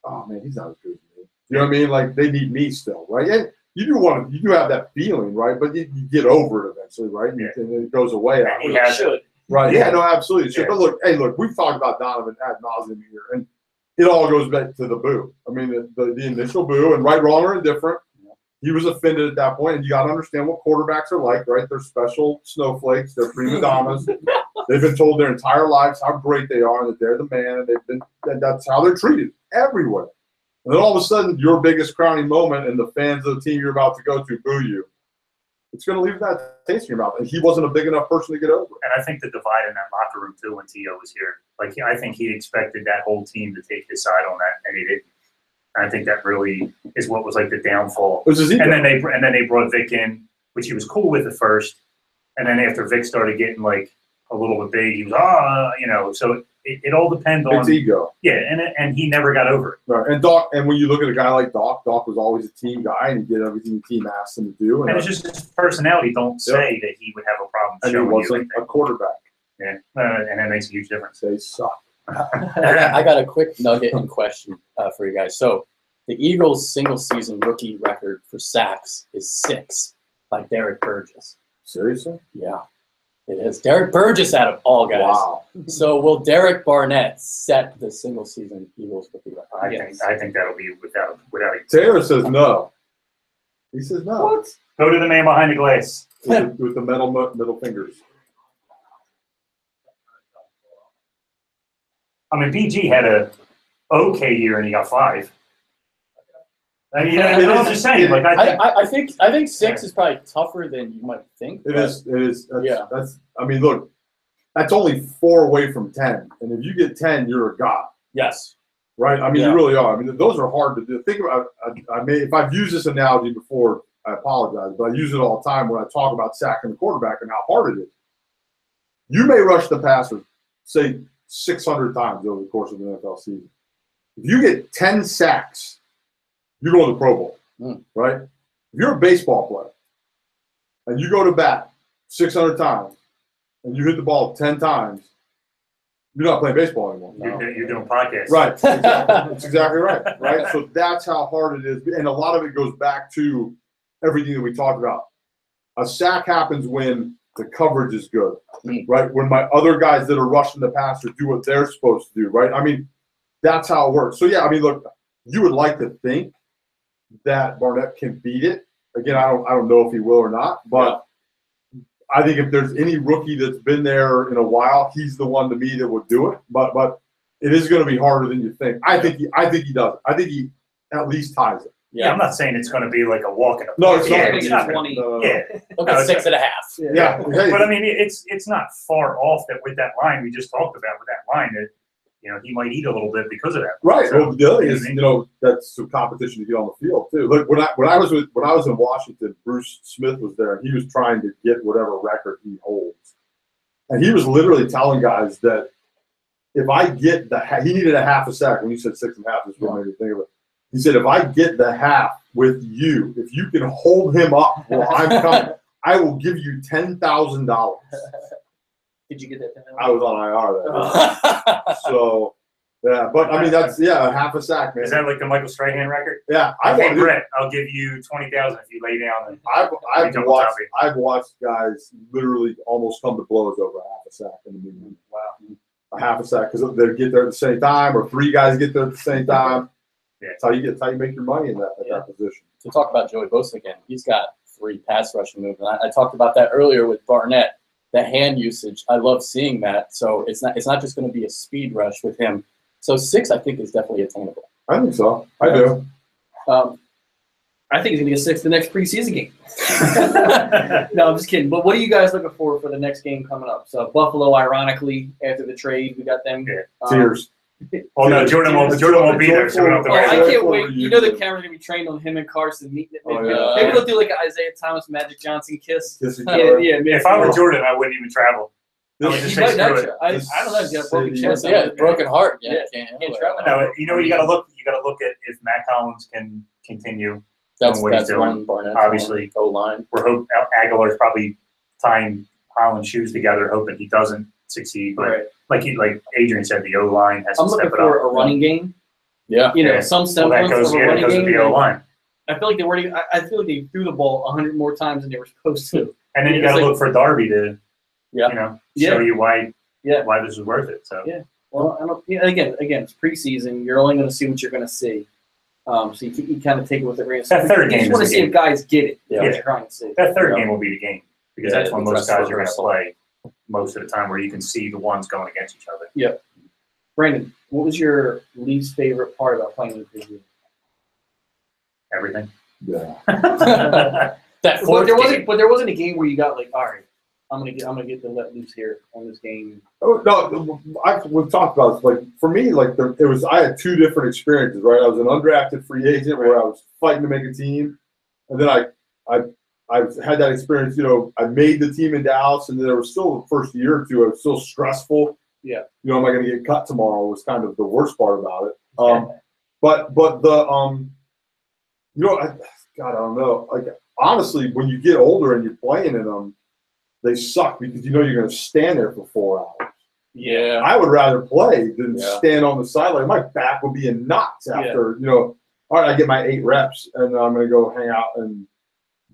oh man, he's not as good as me. You know what I mean? Like they need me still, right? And you do have that feeling, right? But you get over it eventually, right? Yeah. And it goes away. And he Well, has you should. Right. Yeah. Yeah, no, absolutely. Sure. Yeah. But look, we've talked about Donovan ad nauseum here, and it all goes back to the boo. I mean, the initial boo, and right, wrong, or indifferent, he was offended at that point, and you got to understand what quarterbacks are like, right? They're special snowflakes. They're prima donnas. They've been told their entire lives how great they are, and that they're the man, and that's how they're treated everywhere. And then all of a sudden, your biggest crowning moment, and the fans of the team you're about to go to boo you. It's going to leave that taste in your mouth. And he wasn't a big enough person to get over it. And I think the divide in that locker room too when T.O. was here. Like I think he expected that whole team to take his side on that, and he didn't. And I think that really is what was like the downfall. It was his ego. And then they brought Vic in, which he was cool with at first. And then after Vic started getting like a little bit big, he was So it all depends on It's ego. Yeah, and he never got over it. Right. And Doc, and when you look at a guy like Doc was always a team guy, and he did everything the team asked him to do. And it's just his personality. Don't say that he would have a problem and he showing you wasn't anything. a quarterback. Yeah, and that makes a huge difference. They suck. I got a quick nugget and question for you guys. So the Eagles' single-season rookie record for sacks is 6 by Derek Burgess. Seriously? Yeah, it is. Derek Burgess out of all guys. Wow. So will Derek Barnett set the single-season Eagles rookie record? I think that'll be without a Taylor says no. He says no. What? Go to the man behind the glass. With the middle fingers. I mean, BG had a okay year and he got 5. I mean, I'm just saying. Like I think 6 is probably tougher than you might think. It is. Yeah. I mean, look, that's only 4 away from 10. And if you get 10, you're a god. Yes. Right? I mean, Yeah. you really are. I mean, those are hard to do. Think about. If I've used this analogy before, I apologize, but I use it all the time when I talk about sacking the quarterback and how hard it is. You may rush the passer, say 600 times over the course of an NFL season. If you get 10 sacks, you're going to the Pro Bowl, right? If you're a baseball player and you go to bat 600 times and you hit the ball 10 times, you're not playing baseball anymore. you're doing podcasts. Right. That's exactly right. Right. So that's how hard it is. And a lot of it goes back to everything that we talked about. A sack happens when the coverage is good, right? When my other guys that are rushing the passer do what they're supposed to do, right? I mean, that's how it works. So, yeah, I mean, look, you would like to think that Barnett can beat it. Again, I don't know if he will or not, but I think if there's any rookie that's been there in a while, he's the one to me that would do it. But it is going to be harder than you think. I think he does it. I think he at least ties it. Yeah, I'm not saying it's going to be like a walk in the No, it's park. not. Yeah, it's not. 20. Yeah, Okay, 6.5. Yeah. Hey, but I mean, it's not far off that with that line we just talked about with that line that he might eat a little bit because of that. right. So, Well, the other thing is, that's some competition to get on the field too. Look, when I was in Washington, Bruce Smith was there, and he was trying to get whatever record he holds, and he was literally telling guys that if I get he needed a half a sack when you said 6.5. That's what made me think of it. He said, if I get the half with you, if you can hold him up while I'm coming, I will give you $10,000. Did you get that? I was on IR that day. So, yeah, but I mean, that's, a half a sack, man. Is that like the Michael Strahan record? Yeah. Hey, Brett, I'll give you 20,000 if you lay down. And I've watched guys literally almost come to blows over a half a sack in the meeting. Wow. A half a sack because they get there at the same time, or 3 guys get there at the same time. Yeah. That's how you make your money in that position. To talk about Joey Bosa again, he's got 3 pass rushing moves. And I talked about that earlier with Barnett. The hand usage, I love seeing that. So it's not just going to be a speed rush with him. So 6, I think, is definitely attainable. I think so. I do. I think he's going to get 6 the next preseason game. No, I'm just kidding. But what are you guys looking for the next game coming up? So Buffalo, ironically, after the trade, we got them. Tears. Oh no, Jordan won't be there. So we don't have to worry I about it. can't wait. You know the camera's going to be trained on him and Carson meeting at midfield. Maybe they'll do like an Isaiah Thomas, Magic Johnson kiss. If I were Jordan, I wouldn't even travel. I would just say screw it. I don't know. He's got a broken chest. Yeah, broken heart. Yeah, can't travel. No, you know you got to look. You got to look at if Matt Collins can continue. That's what he's doing. one Barnett. Obviously, O-line. We're hoping Aguilar's probably tying Holland's shoes together, hoping he doesn't succeed. But like Adrian said, the O-line has to step it up. I'm looking for a running game. Yeah. Some semblance of a running game. The O-line. I feel like I feel like they threw the ball 100 more times than they were supposed to. And then you got to look for Darby to, show you why this is worth it. So well, again, it's preseason. You're only going to see what you're going to see. So you kind of take it with a grain of salt. That third game, you just want to see if guys get it. Yeah. What you're trying to see. That third game will be the game because that's when most guys are going to wrestle. play most of the time, where you can see the ones going against each other. Yeah. Brandon, what was your least favorite part about playing in the preview? Everything. Yeah. That But there wasn't a game where you got like, all right, I'm gonna get the let loose here on this game. Oh no, we've talked about this. Like for me, I had 2 different experiences. Right, I was an undrafted free agent where I was fighting to make a team, and then I had that experience. I made the team in Dallas, and then there was still the first year or 2. It was still stressful. Yeah. Am I going to get cut tomorrow? Was kind of the worst part about it. But the I don't know. Like honestly, when you get older and you're playing in them, they suck because you're going to stand there for 4 hours. Yeah. I would rather play than stand on the sideline. My back would be in knots after, all right, I get my 8 reps and I'm going to go hang out and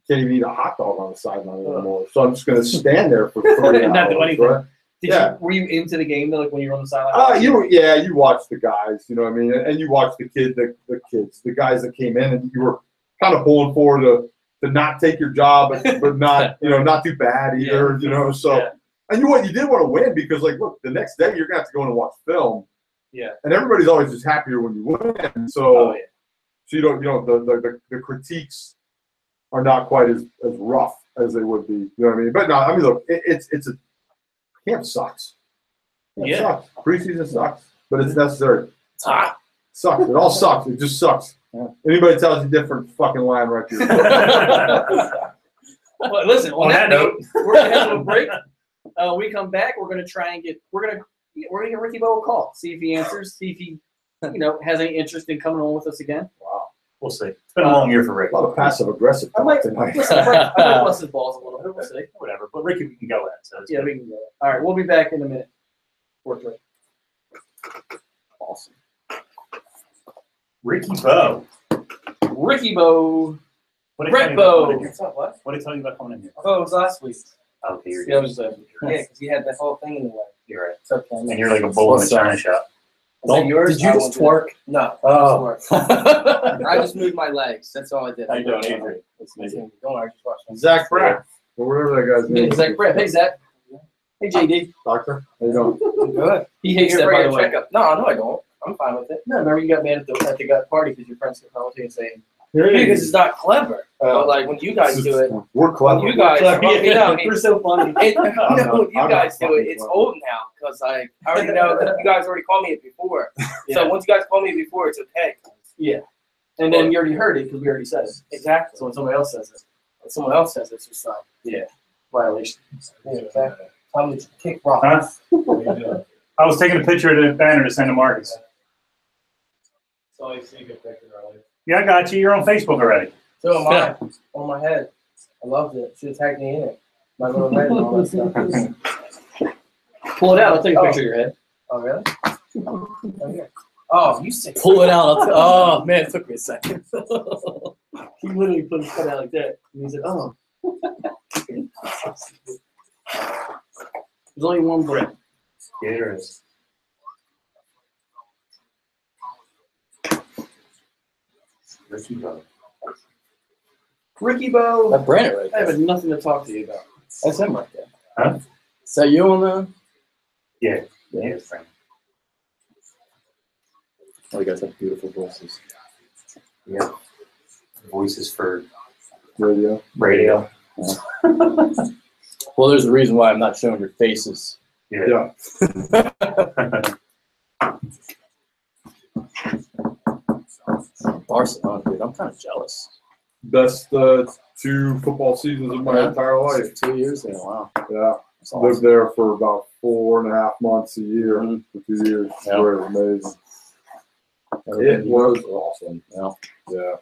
can't even eat a hot dog on the sideline anymore. So I'm just going to stand there for 3 Not do hours. anything. Right? Were you into the game though, like when you were on the sideline? You watch the guys, you know what I mean? And you watch the kids, the guys that came in, and you were kind of pulling for to not take your job, but not, not too bad either, so. And you did want to win because, look, the next day you're going to have to go in and watch film. Yeah. And everybody's always just happier when you win. So, so the critiques are not quite as rough as they would be. You know what I mean? But no, I mean, look, camp sucks. It sucks. Preseason sucks, but it's necessary. It's hot. Sucks. It all sucks. It just sucks. Yeah. Anybody tells you different, fucking lying right here. Well, listen, on that note, we're going to have a break. We come back, we're going to try and get Ricky Bo a call. See if he answers. See if he, has any interest in coming on with us again. Wow. We'll see. It's been a long year for Ricky. A lot of passive aggressive talk tonight. Listen, I might bust his balls a little bit. We'll see. Whatever. But Ricky, we can go at. So we can go. All right, we'll be back in a minute. Awesome. Ricky Bo. Brett Bo. What did I tell you about coming in here? I thought it was last week. Okay, you're Yeah, it was because you had that whole thing in the way. You're right. It's okay. And you're like a bull in a china shop. Is that yours? Did you just twerk? No. Oh. I just moved my legs. That's all I did. How you doing, Adrian? Don't worry, just watch me. Zach Pratt, or whatever that guy's name is. Zach Brett. Hey, Zach. Hey, JD. Doctor, how you doing? I'm good. He hates You're that, by ready the to way. check up. No, I don't. I'm fine with it. No, remember you got mad at the party because your friends kept calling you and saying, Because it's not clever. But like when you guys do it, We're clever. when you guys, we're so funny. when you guys do it, it's old now because I already know that you guys already called me it before. So once you guys call me before, it's okay. Yeah. And then you already heard it because we already said it. Exactly. So when somebody else says it, When someone else says it's just like violation. exactly. Time to kick rock. Huh? I was taking a picture of the banner to send to Marcus. So I see a good picture earlier. Yeah, I got you. You're on Facebook already. So am I. On my head. I loved it. She tagged me in it. My little head and all that stuff. Pull it out. I'll take a picture of your head. Oh, really? Oh, yeah. Oh, you sick. Pull it out. Oh man, it took me a second. He literally put his foot out like that. And he said, oh. There's only one breath. Yeah, there is. Ricky Bo, That Brandon right I there. have nothing to talk to you about. That's him right there. Huh? Is that you on the? Yeah. Yeah, it's fine. Oh, you guys have beautiful voices. Yeah. Voices for Radio. radio. Well, there's a reason why I'm not showing your faces. Yeah. Barcelona, dude, I'm kind of jealous. Best 2 football seasons of my entire life. 2 years there, wow. Yeah. That's Lived awesome. there for about 4.5 months a year Mhm. for 2 years. Yeah. Where it was amazing. Everything It you was wrote. awesome. Yeah. Yeah.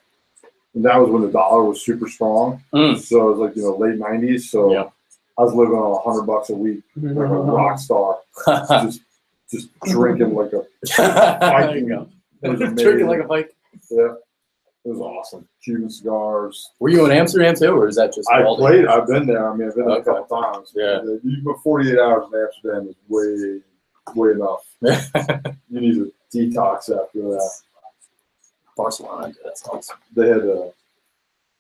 And that was when the dollar was super strong. Mm. So it was like, late 90s. So Yeah. I was living on $100 a week, like a rock star, just drinking like a There you go. It was Drinking amazing. like a bike. Yeah. It was awesome. Cuban cigars. Were you in Amsterdam too, or is that just I've Aldi? been there. I mean, I've been there Okay. a couple times. Yeah. But 48 hours in Amsterdam is way enough. You need a detox after that. Barcelona, dude, that's awesome. They had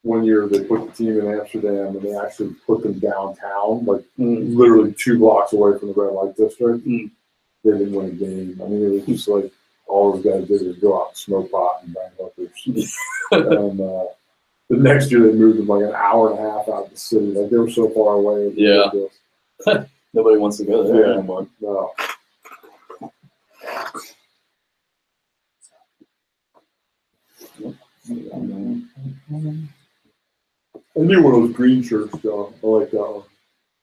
one year they put the team in Amsterdam and they actually put them downtown, like literally 2 blocks away from the red light district. Mm. They didn't win a game. I mean, it was just like all those guys did was go out and smoke pot and bang hookers. And the next year they moved them like an hour and a half out of the city. Like they were so far away. It was Yeah. ridiculous. Nobody wants to go there Yeah. anymore. No. I knew one of those green shirts, John. I like that one.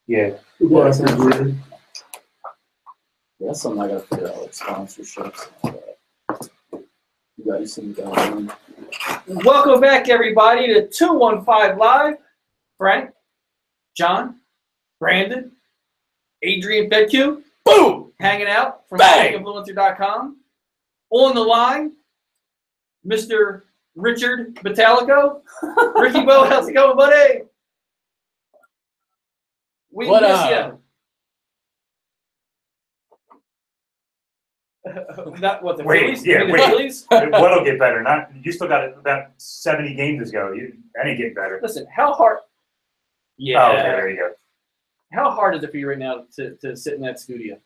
Yeah. The black and green. That's something I gotta figure out, like sponsorships. You guys seem to go. Welcome back, everybody, to 215 Live. Frank, John, Brandon, Adrian Fedkiw, Boom! hanging out from Bang! influencer.com. On the line, Mr. Richard Metallico. Ricky Bo, how's it going, buddy? We What miss up? you. Not what the Wait, Phillies? yeah, You mean the wait. Phillies? What'll get better? Not you still got about 70 games to go. That ain't getting better. Listen, how hard? Yeah. Oh, okay, there you go. How hard is it for you right now to sit in that studio?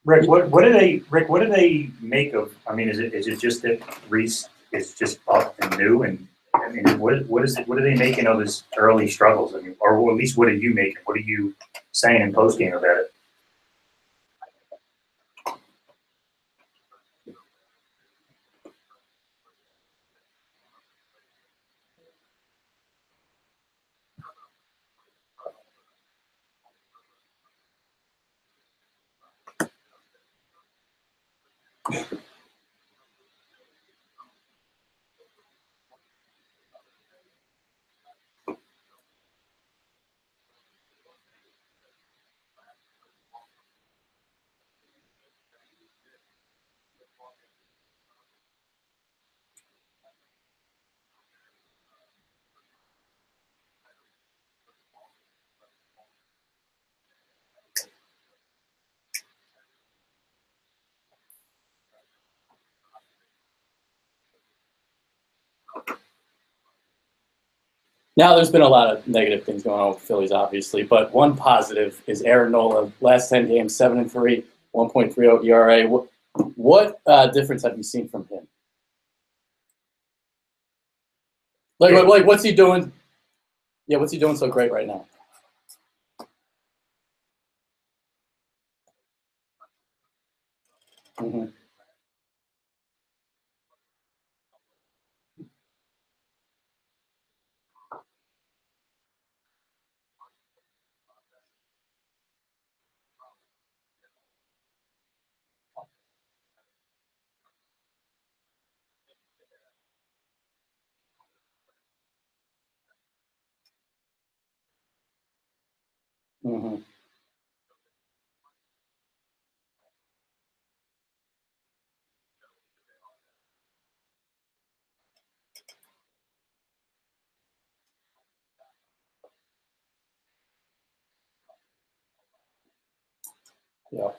Rick, what do they make of? I mean, is it just that Reese is just up and new, and I mean, what are they making of his early struggles? I mean, or at least what are you making? What are you saying in post game about it? Now, there's been a lot of negative things going on with the Phillies, obviously, but one positive is Aaron Nola. Last 10 games, 7-3, 1.30 ERA. What difference have you seen from him? Like, what's he doing? Yeah, what's he doing so great right now? Mm-hmm. Mm-hmm. Yeah.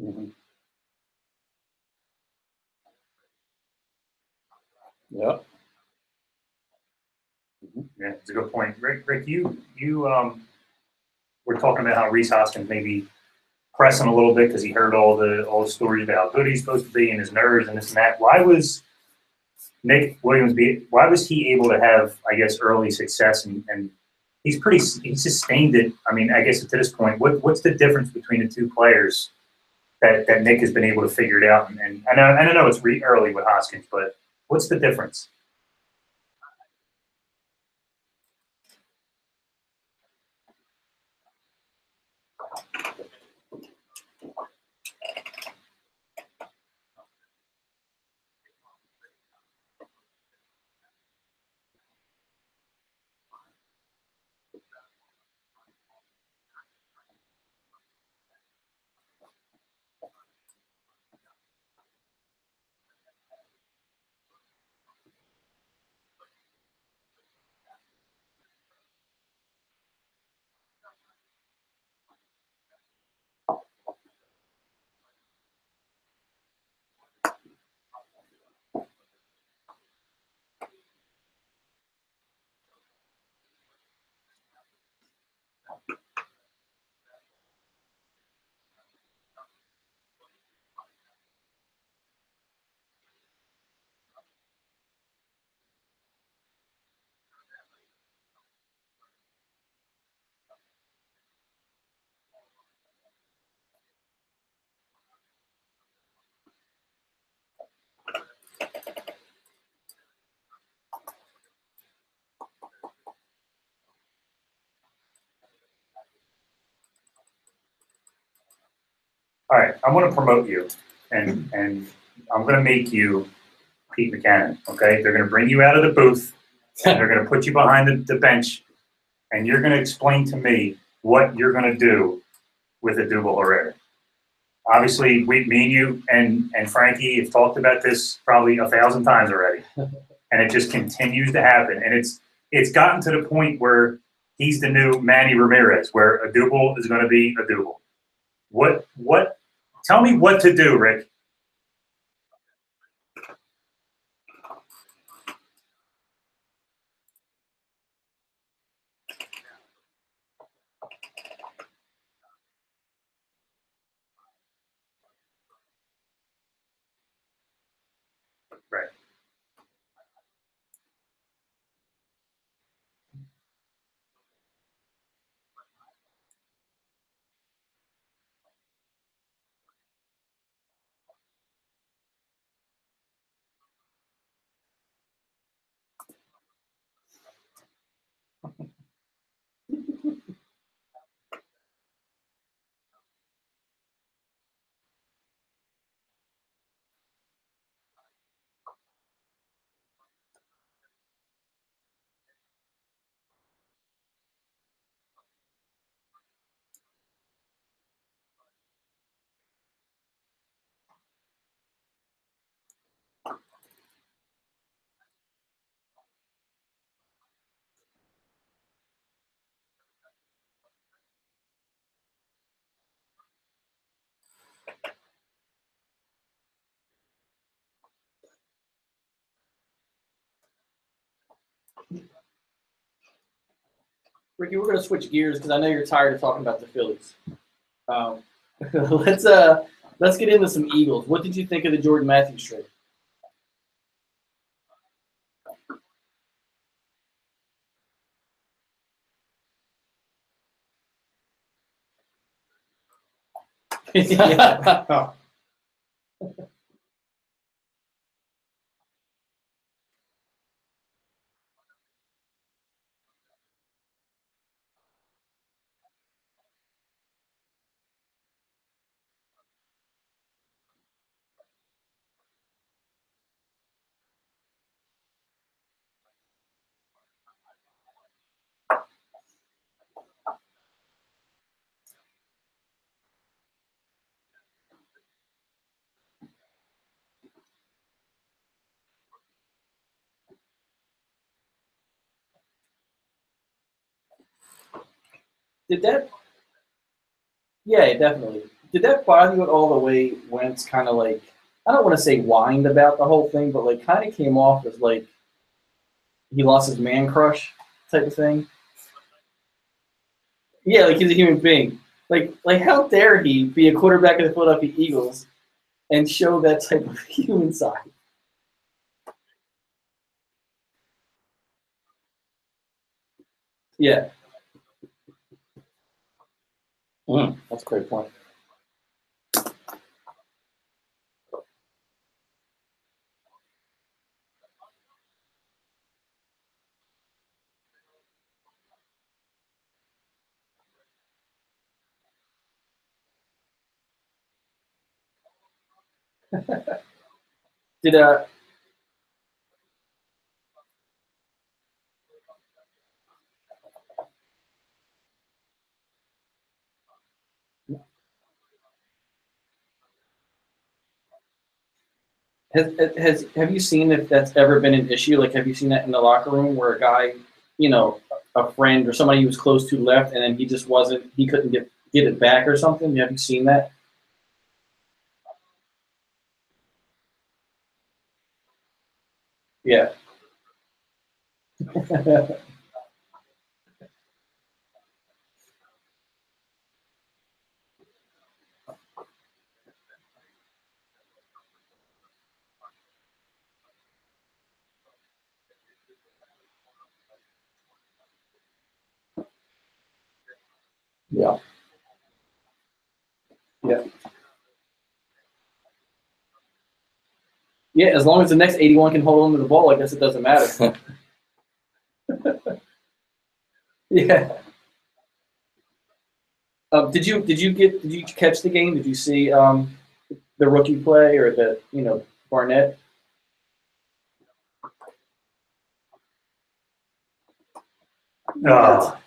Mm-hmm. Yeah. Yeah, it's a good point. Rick, you were talking about how Reese Hoskins maybe pressing a little bit because he heard all the stories about how good he's supposed to be and his nerves and this and that. Why was Nick Williams why was he able to have, I guess, early success and he sustained it? I mean, I guess to this point, what's the difference between the two players that Nick has been able to figure it out? And I know it's early with Hoskins, but what's the difference? All right, I'm going to promote you, and I'm going to make you Pete Buchanan. Okay, they're going to bring you out of the booth, and they're going to put you behind the bench, and you're going to explain to me what you're going to do with Odubel Herrera. Obviously, me and you and Frankie have talked about this probably 1,000 times already, and it just continues to happen. And it's gotten to the point where he's the new Manny Ramirez, where Odubel is going to be Odubel. What? Tell me what to do, Rick. Right. Ricky, we're going to switch gears because I know you're tired of talking about the Phillies. Let's get into some Eagles. What did you think of the Jordan Matthews trade? Yeah. Oh. Did that? Yeah, definitely. Did that bother you at all the way Wentz kind of like, I don't want to say whined about the whole thing, but like kind of came off as like he lost his man crush type of thing? Yeah, like he's a human being. Like how dare he be a quarterback of the Philadelphia Eagles and show that type of human side? Yeah. That's a great point. Did have you seen if that's ever been an issue? Like, have you seen that in the locker room where a guy, a friend or somebody he was close to left, and then he couldn't get it back or something? Have you seen that? Yeah. Yeah. Yeah. Yeah, as long as the next 81 can hold on to the ball, I guess it doesn't matter. Yeah. Did you catch the game? Did you see the rookie play or Barnett?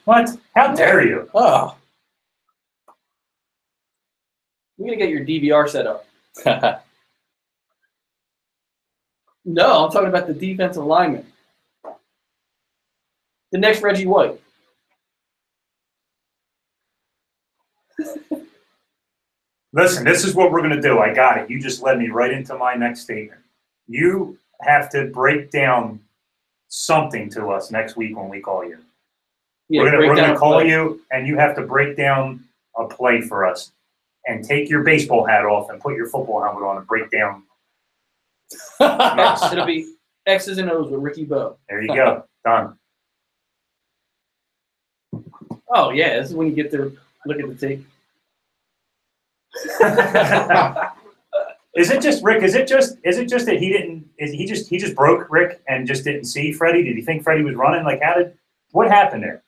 What? How dare you? Oh. We're gonna get your DVR set up. No, I'm talking about the defensive lineman. The next Reggie White. Listen, this is what we're going to do. I got it. You just led me right into my next statement. You have to break down something to us next week when we call you. Yeah, we're gonna call you, and you have to break down a play for us. And take your baseball hat off and put your football helmet on and break down. It'll be X's and O's with Ricky Bo. There you go. Done. Oh yeah, this is when you get to look at the tape. Is it just Rick? Is it just that he didn't? He just broke Rick and just didn't see Freddie? Did he think Freddie was running? Like what happened there?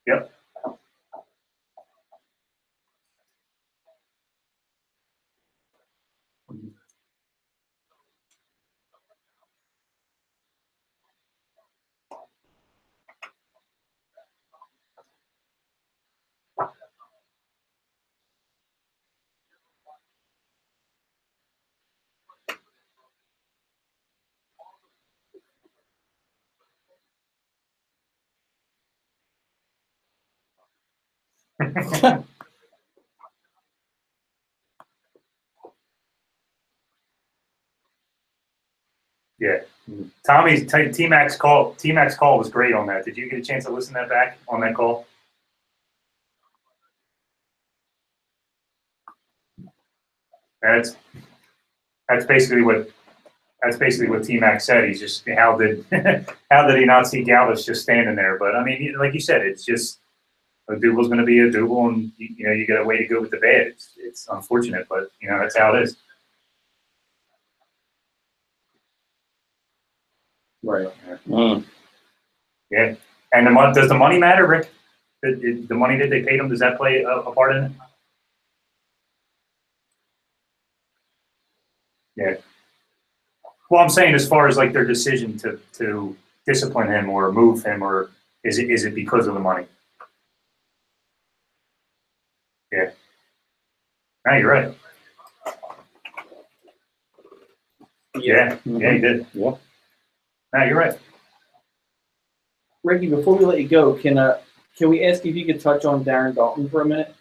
Yep. Yeah. Tommy's T-Mac's call was great on that. Did you get a chance to listen to that back on that call? That's basically what T-Mac said. He's just how did he not see Galvis just standing there? But I mean, like you said, it's just a double's going to be a double, and you got a way to go with the bad. It's unfortunate, but that's how it is. Right. Yeah. And does the money matter, Rick? The money that they paid him, does that play a part in it? Yeah. Well, I'm saying as far as like their decision to discipline him or move him, or is it because of the money? Yeah. No, you're right. Yeah. Yeah, he did. Yeah. No, you're right. Ricky, before we let you go, can we ask if you could touch on Darren Dalton for a minute?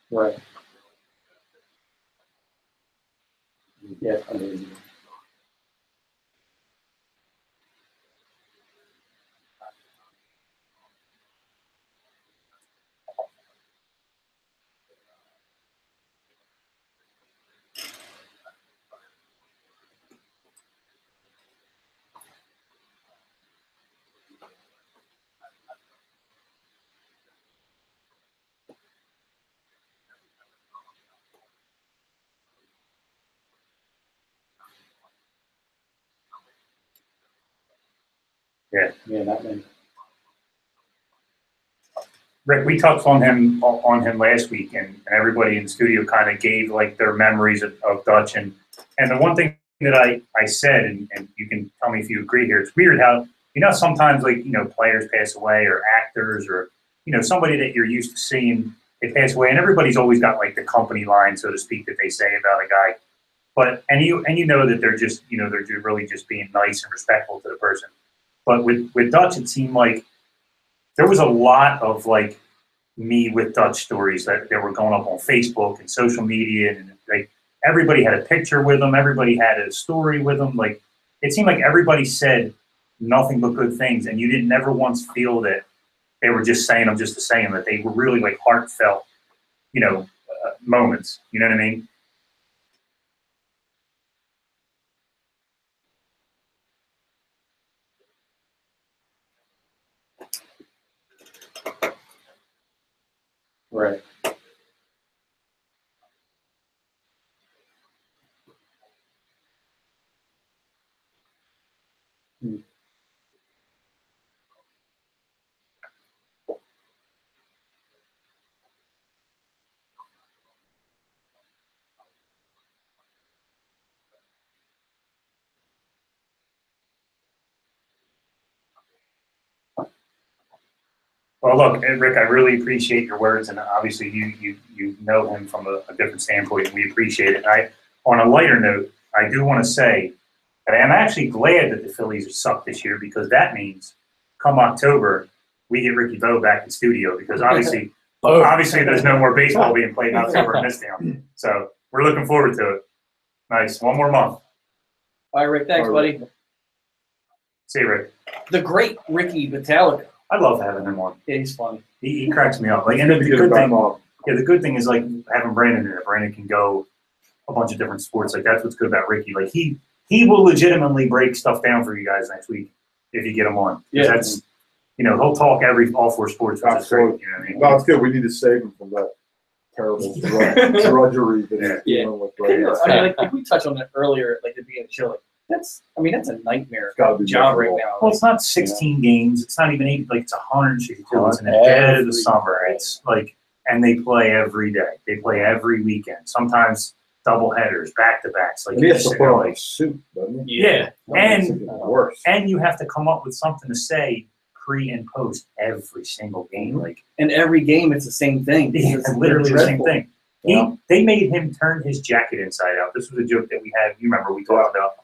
Right. Yeah, amazing. Yeah. Yeah, not many. Rick, we touched on him last week, and everybody in the studio kind of gave like their memories of Dutch, and the one thing that I said, and you can tell me if you agree here, it's weird how sometimes like players pass away, or actors, or somebody that you're used to seeing, they pass away, and everybody's always got like the company line, so to speak, that they say about a guy, but and you know that they're just they're really just being nice and respectful to the person, but with Dutch, it seemed like there was a lot of like me with Dutch stories that were going up on Facebook and social media, and like everybody had a picture with him, everybody had a story with him. Like it seemed like everybody said nothing but good things, and you didn't never once feel that they were just saying them just to say them. That they were really like heartfelt, moments. You know what I mean? Right. Well, look, Rick, I really appreciate your words, and obviously you know him from a different standpoint, and we appreciate it. On a lighter note, I do want to say that I am actually glad that the Phillies suck this year, because that means come October we get Ricky Bo back in studio, because obviously there's no more baseball being played in October in this town. So we're looking forward to it. Nice, one more month. All right, Rick. Thanks, buddy. See you, Rick. The great Ricky Vitalica. I love having him on. Yeah, he's funny. He cracks me up. Like, and the good thing is like having Brandon in it. Brandon can go a bunch of different sports. Like that's what's good about Ricky. Like he will legitimately break stuff down for you guys next week if you get him on. Yeah, that's he'll talk all four sports. Which is great. You know what I mean? No, it's good. We need to save him from that terrible drudgery that he's dealing with right now. I mean, like we touched on that earlier, like it being a show. Like that's a nightmare job right now. Well, it's not 16 games. It's not even 8. Like it's 162. It's in the dead of the summer. It's like, and they play every day. They play every weekend. Sometimes double headers, back to backs. Like he has to put on a suit, doesn't he? Yeah, and you have to come up with something to say pre and post every single game. Like, and every game, it's the same thing. it's literally the same thing. They made him turn his jacket inside out. This was a joke that we had. You remember we talked about.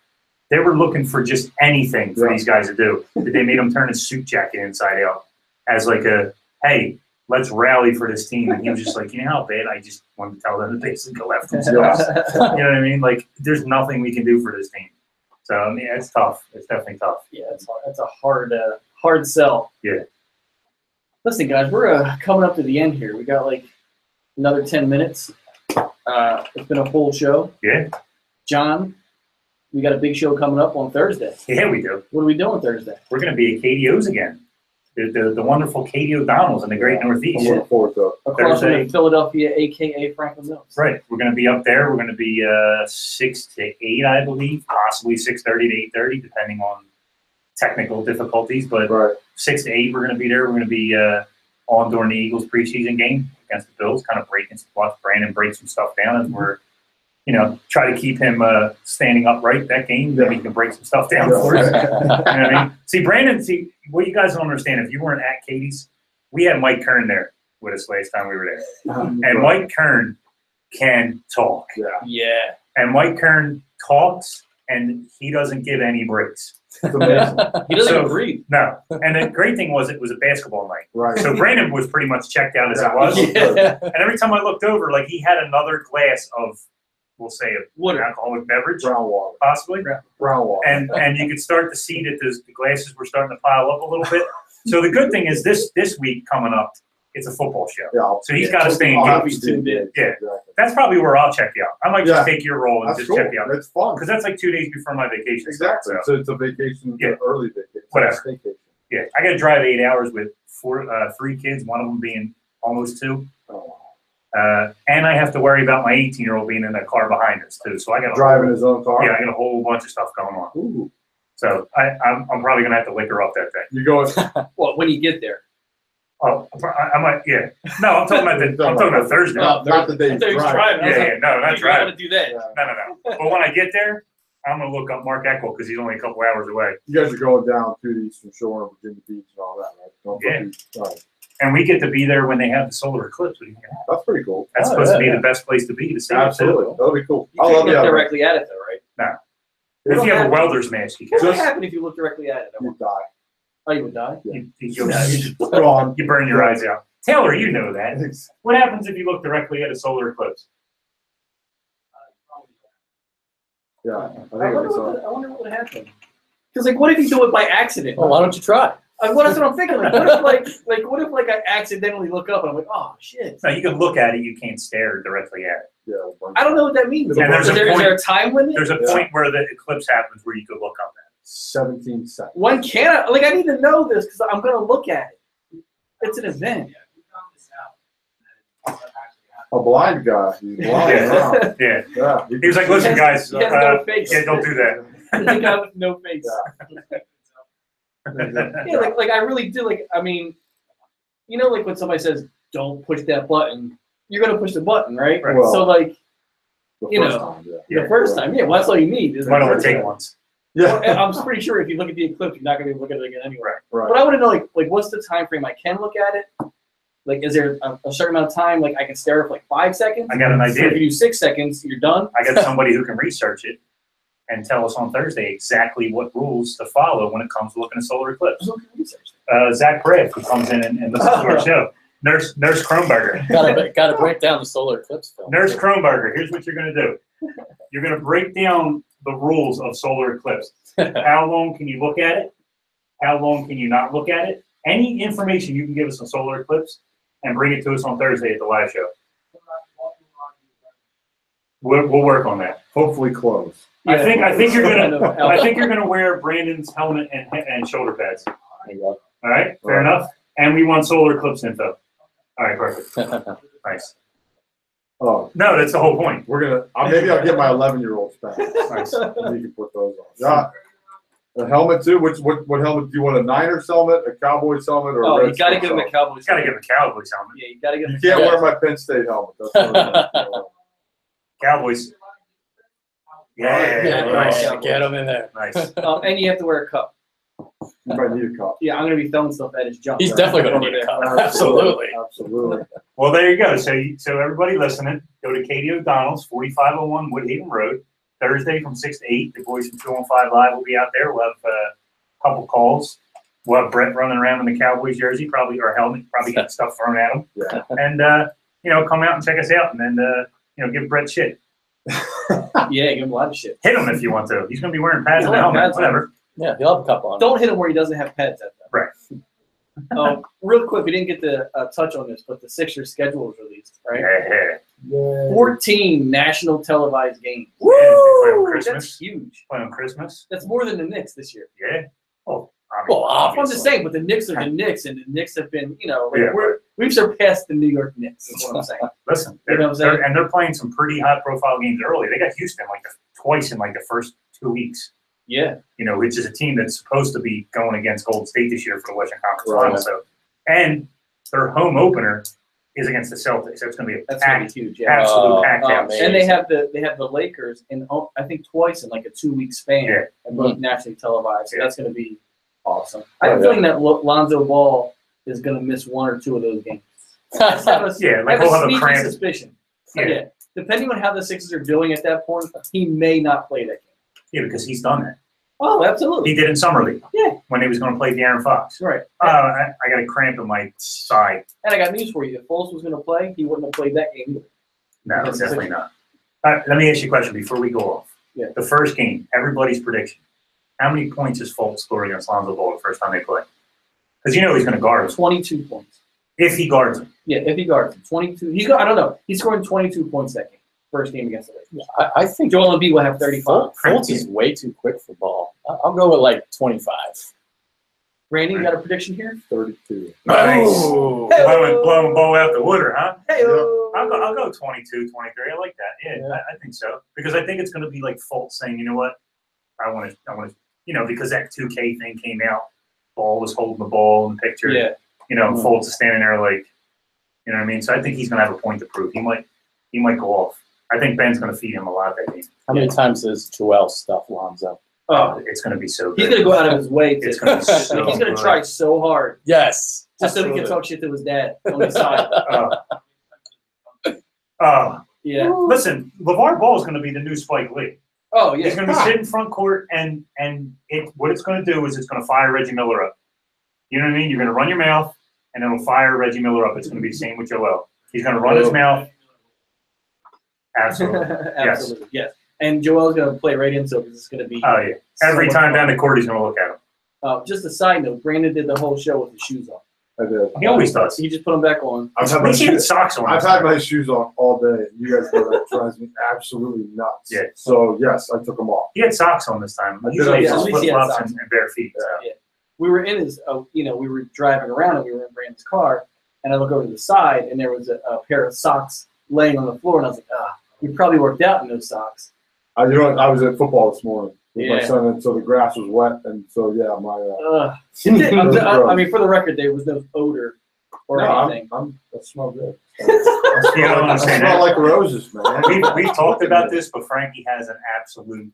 They were looking for just anything for these guys to do. They made him turn his suit jacket inside out as like hey, let's rally for this team. And he was just like, you know how bad I just wanted to tell them to basically go left themselves. You know what I mean? Like, there's nothing we can do for this team. So, I mean, it's tough. It's definitely tough. Yeah, it's a hard sell. Yeah. Listen, guys, we're coming up to the end here. We got like another 10 minutes. It's been a full show. Yeah. John, we got a big show coming up on Thursday. Yeah, we do. What are we doing Thursday? We're going to be at KDO's again. The wonderful Katie O'Donnell's in the Great Northeast. I'm looking forward to it. Across Thursday. from Philadelphia, a.k.a. Franklin Mills. Right. We're going to be up there. We're going to be 6 to 8, I believe, possibly 6:30 to 8:30, depending on technical difficulties. But 6 to 8, we're going to be there. We're going to be on during the Eagles preseason game against the Bills, kind of watch Brandon break some stuff down as we're, try to keep him standing upright that game. Then we can break some stuff down for us. You know what I mean? See, Brandon, what you guys don't understand, if you weren't at Katie's, we had Mike Kern there with us last time we were there. And Mike Kern can talk. Yeah. And Mike Kern talks, and he doesn't give any breaks. He doesn't even breathe. No. And the great thing was it was a basketball night. Right. So Brandon was pretty much checked out as it was. Yeah. And every time I looked over, like, he had another glass of, we'll say, an alcoholic beverage. Brown water. Possibly. Brown water. And you could start to see that the glasses were starting to pile up a little bit. So the good thing is this week coming up, it's a football show. Yeah, so he's got to stay I'll have engaged. to be tuned in. Yeah. Exactly. That's probably where I'll check you out. I might just take your role and That's just cool. check you out. That's fun. Because that's like 2 days before my vacation. Exactly. Starts, So it's a vacation, early vacation. Whatever. Vacation. Yeah, I got to drive 8 hours with 3 kids, one of them being almost 2. Oh. And I have to worry about my 18-year-old being in the car behind us, too. So I got driving his own car? Yeah, I got a whole bunch of stuff going on. Ooh. So I'm probably going to have to liquor up that day. You going? Well, when you get there. Oh, I might, yeah. No, I'm talking about Thursday. Not the day he's driving. Yeah, no, not driving. Want to do that? No. But when I get there, I'm going to look up Mark Eckel because he's only a couple hours away. You guys are going down to the Eastern Shore and Virginia Beach and all that, right? Yeah. And we get to be there when they have the solar eclipse. That's pretty cool. That's supposed to be the best place to be to see Absolutely. it. That'll be cool. You can't look directly at it, though, right? No. If you have a welder's mask, you can. What would happen if you look directly at it? You die. Oh, you would die? Yeah. You burn your eyes out. Taylor, you know that. What happens if you look directly at a solar eclipse? Yeah, I wonder what would happen. Because, like, what if you do it by accident? Well, why don't you try? That's what I'm thinking. What if I accidentally look up and I'm like, oh shit. No, you can look at it. You can't stare directly at it. Yeah. I don't know what that means. And Is there a time limit? There's a point where the eclipse happens where you could look up at it. 17 seconds. When can I? Like, I need to know this because I'm gonna look at it. It's an event. A blind guy. He's blind. Yeah. He was like, listen, guys. He has no face. Yeah, don't do that. The guy with no face. Yeah, like I really do. Like, I mean, like when somebody says, "Don't push that button," you're gonna push the button, right? Right. Well, so, like, the first time, well, that's all you need. Might only take once. Yeah. I'm pretty sure if you look at the eclipse, you're not gonna be able to look at it again anyway. Right. But I want to know, like, what's the time frame I can look at it? Like, is there a certain amount of time? Like, I can stare for like 5 seconds. I got an idea. So if you do 6 seconds, you're done. I got somebody who can research it and tell us on Thursday exactly what rules to follow when it comes to looking at solar eclipse. Zach Brad, who comes in and listens to our show. Nurse Kronberger. Got to break down the solar eclipse film. Nurse Kronberger, here's what you're going to do. You're going to break down the rules of solar eclipse. How long can you look at it? How long can you not look at it? Any information you can give us on solar eclipse and bring it to us on Thursday at the live show. We'll work on that. Hopefully close. I think you're gonna wear Brandon's helmet and shoulder pads. There you go. All right, fair enough. And we want solar eclipse info. All right, perfect. Nice. Oh no, that's the whole point. Maybe I'll get my 11-year-olds back. Nice. And you can put those on. Yeah. The helmet too. What helmet do you want? A Niners helmet, a Cowboys helmet, or a Redskins you gotta give him a Cowboys. Gotta give a Cowboys helmet. Yeah, you gotta give him. You can't wear my Penn State helmet. That's what Cowboys. Yeah, nice. Get them in there. Nice. And you have to wear a cup. You might need a cup. Yeah, I'm gonna be throwing stuff at his junk. He's definitely going to need a cup. Absolutely. Absolutely. Well, there you go. So everybody listening, go to Katie O'Donnell's, 4501 Woodhaven Road, Thursday from 6 to 8. The boys from 215 Live will be out there. We'll have a couple calls. We'll have Brett running around in the Cowboys jersey, probably, or helmet, probably getting stuff thrown at him. Yeah. And, come out and check us out, and then, give Brett shit. Yeah, give him a lot of shit. Hit him if you want to. He's going to be wearing pads and He'll a have helmet, pads on. whatever. Yeah, he'll have a cup on. Don't hit him where he doesn't have pads at that. Right. Real quick, we didn't get to touch on this, but the Sixers schedule was released, right? Yeah. 14 national televised games. Woo! Play on That's Christmas. huge. Play on Christmas. That's more than the Knicks this year. Yeah. Oh, Well, I'm obviously. just saying, but the Knicks are the Knicks, and the Knicks have been, Yeah. we've surpassed the New York Knicks. Is what I'm saying. Listen, You know what I'm saying? they're playing some pretty high-profile games early. They got Houston twice in the first 2 weeks. Yeah. Which is a team that's supposed to be going against Golden State this year for the Western Conference Right. Final. So, and their home opener is against the Celtics. So it's going to be a That's gonna be packed, huge. Yeah. absolute packed Oh, house. man. And they have the Lakers, and I think twice in like a 2-week span, Yeah. and both nationally televised. So Yeah. that's going to be awesome. I have a feeling that Lonzo Ball is going to miss 1 or 2 of those games. I have a, Yeah, I have he'll a have a sneaky cramp. suspicion. Yeah. Yeah. Depending on how the Sixers are doing at that point, he may not play that game. Yeah, because he's done that. Oh, absolutely. He did in Summer League. Yeah. When he was going to play De'Aaron Fox. Right. I got a cramp in my side. And I got news for you. If Foles was going to play, he wouldn't have played that game either. No, That's definitely not. Let me ask you a question before we go off. Yeah. The first game, everybody's prediction. How many points is Foles scored against Lonzo Ball the first time they play? Because he's going to guard him. 22 points. If he guards him. Yeah, if he guards him. 22. I don't know. He's scoring 22 points that game. First game against the Lakers. I think Joel Embiid will have 35. Fultz is way too quick for ball. I'll go with 25. Randy, you got a prediction here? 32. Nice. Oh. Blowing ball out the water, huh? Hey, I'll go 22, 23. I like that. Yeah, Yeah. I think so. Because I think it's going to be like Fultz saying, you know what? I want to, because that 2K thing came out. Ball was holding the ball in the picture. Yeah. Fultz is standing there you know what I mean? So I think he's going to have a point to prove. He might go off. I think Ben's going to feed him a lot that game. How many times does Joel stuff Lonzo? Oh, It's going to be so good. he's going to go out of his way. It's going to be so He's going good. to try so hard Yes. just so he absolutely. can talk shit to his dad on the side. Yeah. Listen, LeVar Ball is going to be the new Spike Lee. Oh, yeah. He's going to be sitting front court, and what it's going to do is it's going to fire Reggie Miller up. You know what I mean? You're going to run your mouth, and it'll fire Reggie Miller up. It's going to be the same with Joel. He's going to run his mouth. Absolutely. Absolutely. Yes. And Joel's going to play right into it because it's going to be. Oh, yeah. Every much time fun. down the court, he's going to look at him. Just a side note, Brandon did the whole show with his shoes on. I did. He always does. He just put them back on. I've had At my least he had shoes, socks on. I've had my shoes on all day. You guys know that drives me absolutely nuts. Yeah. So yes, I took them off. He had socks on this time. I did. Usually Yeah, it's at just least he had flip-flops socks. and bare feet. So. Yeah. We were in his, we were driving around and we were in Brandon's car, and I look over to the side and there was a pair of socks laying on the floor, and I was like, you probably worked out in those socks. I was at football this morning with my Yeah. son, and so the grass was wet, and so yeah, my. I mean, for the record, there was no odor or anything. That smells good. You don't I understand smell that. like roses, man. We've talked about this, but Frankie has an absolute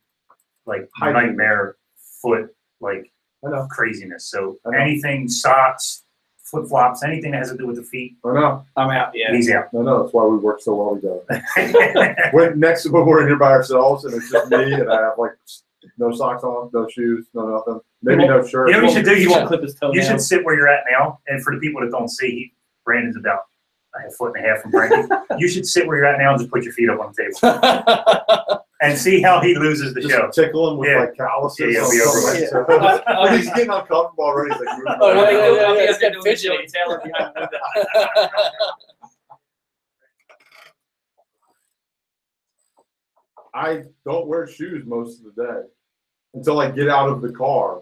nightmare foot I know. craziness. So I know. anything socks, flip flops, anything that has to do with the feet, I know. I'm out, yeah. he's out. I know. That's why we work so well together. When we're in here by ourselves, and it's just me, and I have no socks on, no shoes, no nothing, maybe no shirt. You know what you should do? You won't clip his toe You down. should sit where you're at now. And for the people that don't see, Brandon's about a foot and a half from Frankie. You should sit where you're at now and just put your feet up on the table and see how he loses the Just show. tickle him with Yeah. calluses. Yeah, or he'll be over something with like it. that. He's getting uncomfortable already. He's like, Oh, yeah. He's Get got fidgety. Billy Taylor behind the window. I don't wear shoes most of the day until I get out of the car.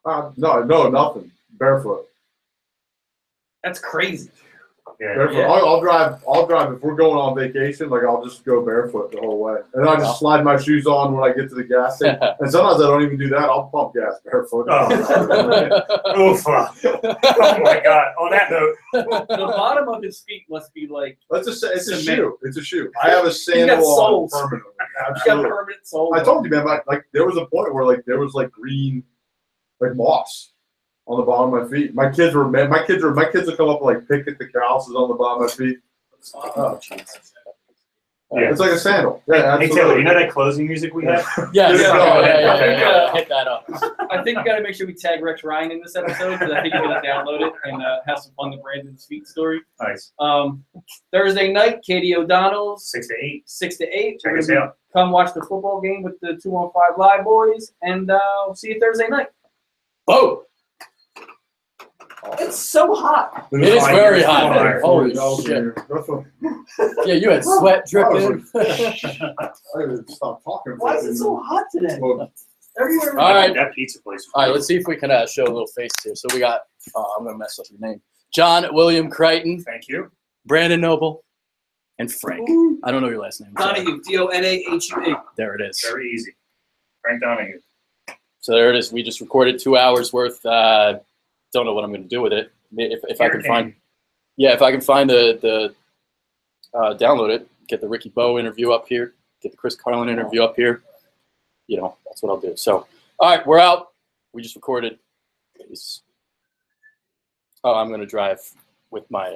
No, nothing. Barefoot. That's crazy. Yeah. Barefoot. Yeah. I'll drive if we're going on vacation. Like I'll just go barefoot the whole way, and I just slide my shoes on when I get to the gas station. And sometimes I don't even do that. I'll pump gas barefoot. Oof. Oh my God. On that note, The bottom of his feet must be like. It's a Cement. shoe. It's a shoe. I have a sandal got on soles. permanently. He's got Absolutely. permanent soles. I told you, man. Like there was a point where like there was like green, like moss on the bottom of my feet. My kids would come up and like pick at the calluses on the bottom of my feet. Oh, Yeah. It's like a sandal. Yeah, hey Taylor, you know that closing music we have? Yes. Yeah. Hit that up. I think we got to make sure we tag Rex Ryan in this episode because I think he's going to download it and have some fun with Brandon's feet story. Nice. Thursday night, Katie O'Donnell's 6 to 8. 6 to 8. Check us out. Come watch the football game with the 215 Live boys, and we'll see you Thursday night. Oh, It's so hot. it is very hot. Fire. Holy shit. Yeah, you had sweat dripping. I didn't stop talking. Why is it so hot today? Well, Everywhere. All right. That pizza place. All right, let's see if we can show a little face here. So we got, I'm going to mess up your name. John William Crichton, Thank you. Brandon Noble, and Frank. I don't know your last name. Sorry. Donahue, Donahue. There it is. Very easy. Frank Donahue. So there it is. We just recorded 2 hours worth. Don't know what I'm going to do with it. If I can find, if I can find the download it, get the Ricky Bowe interview up here, get the Chris Carlin interview up here. You know, that's what I'll do. So, all right, we're out. We just recorded. Peace. Oh, I'm going to drive with my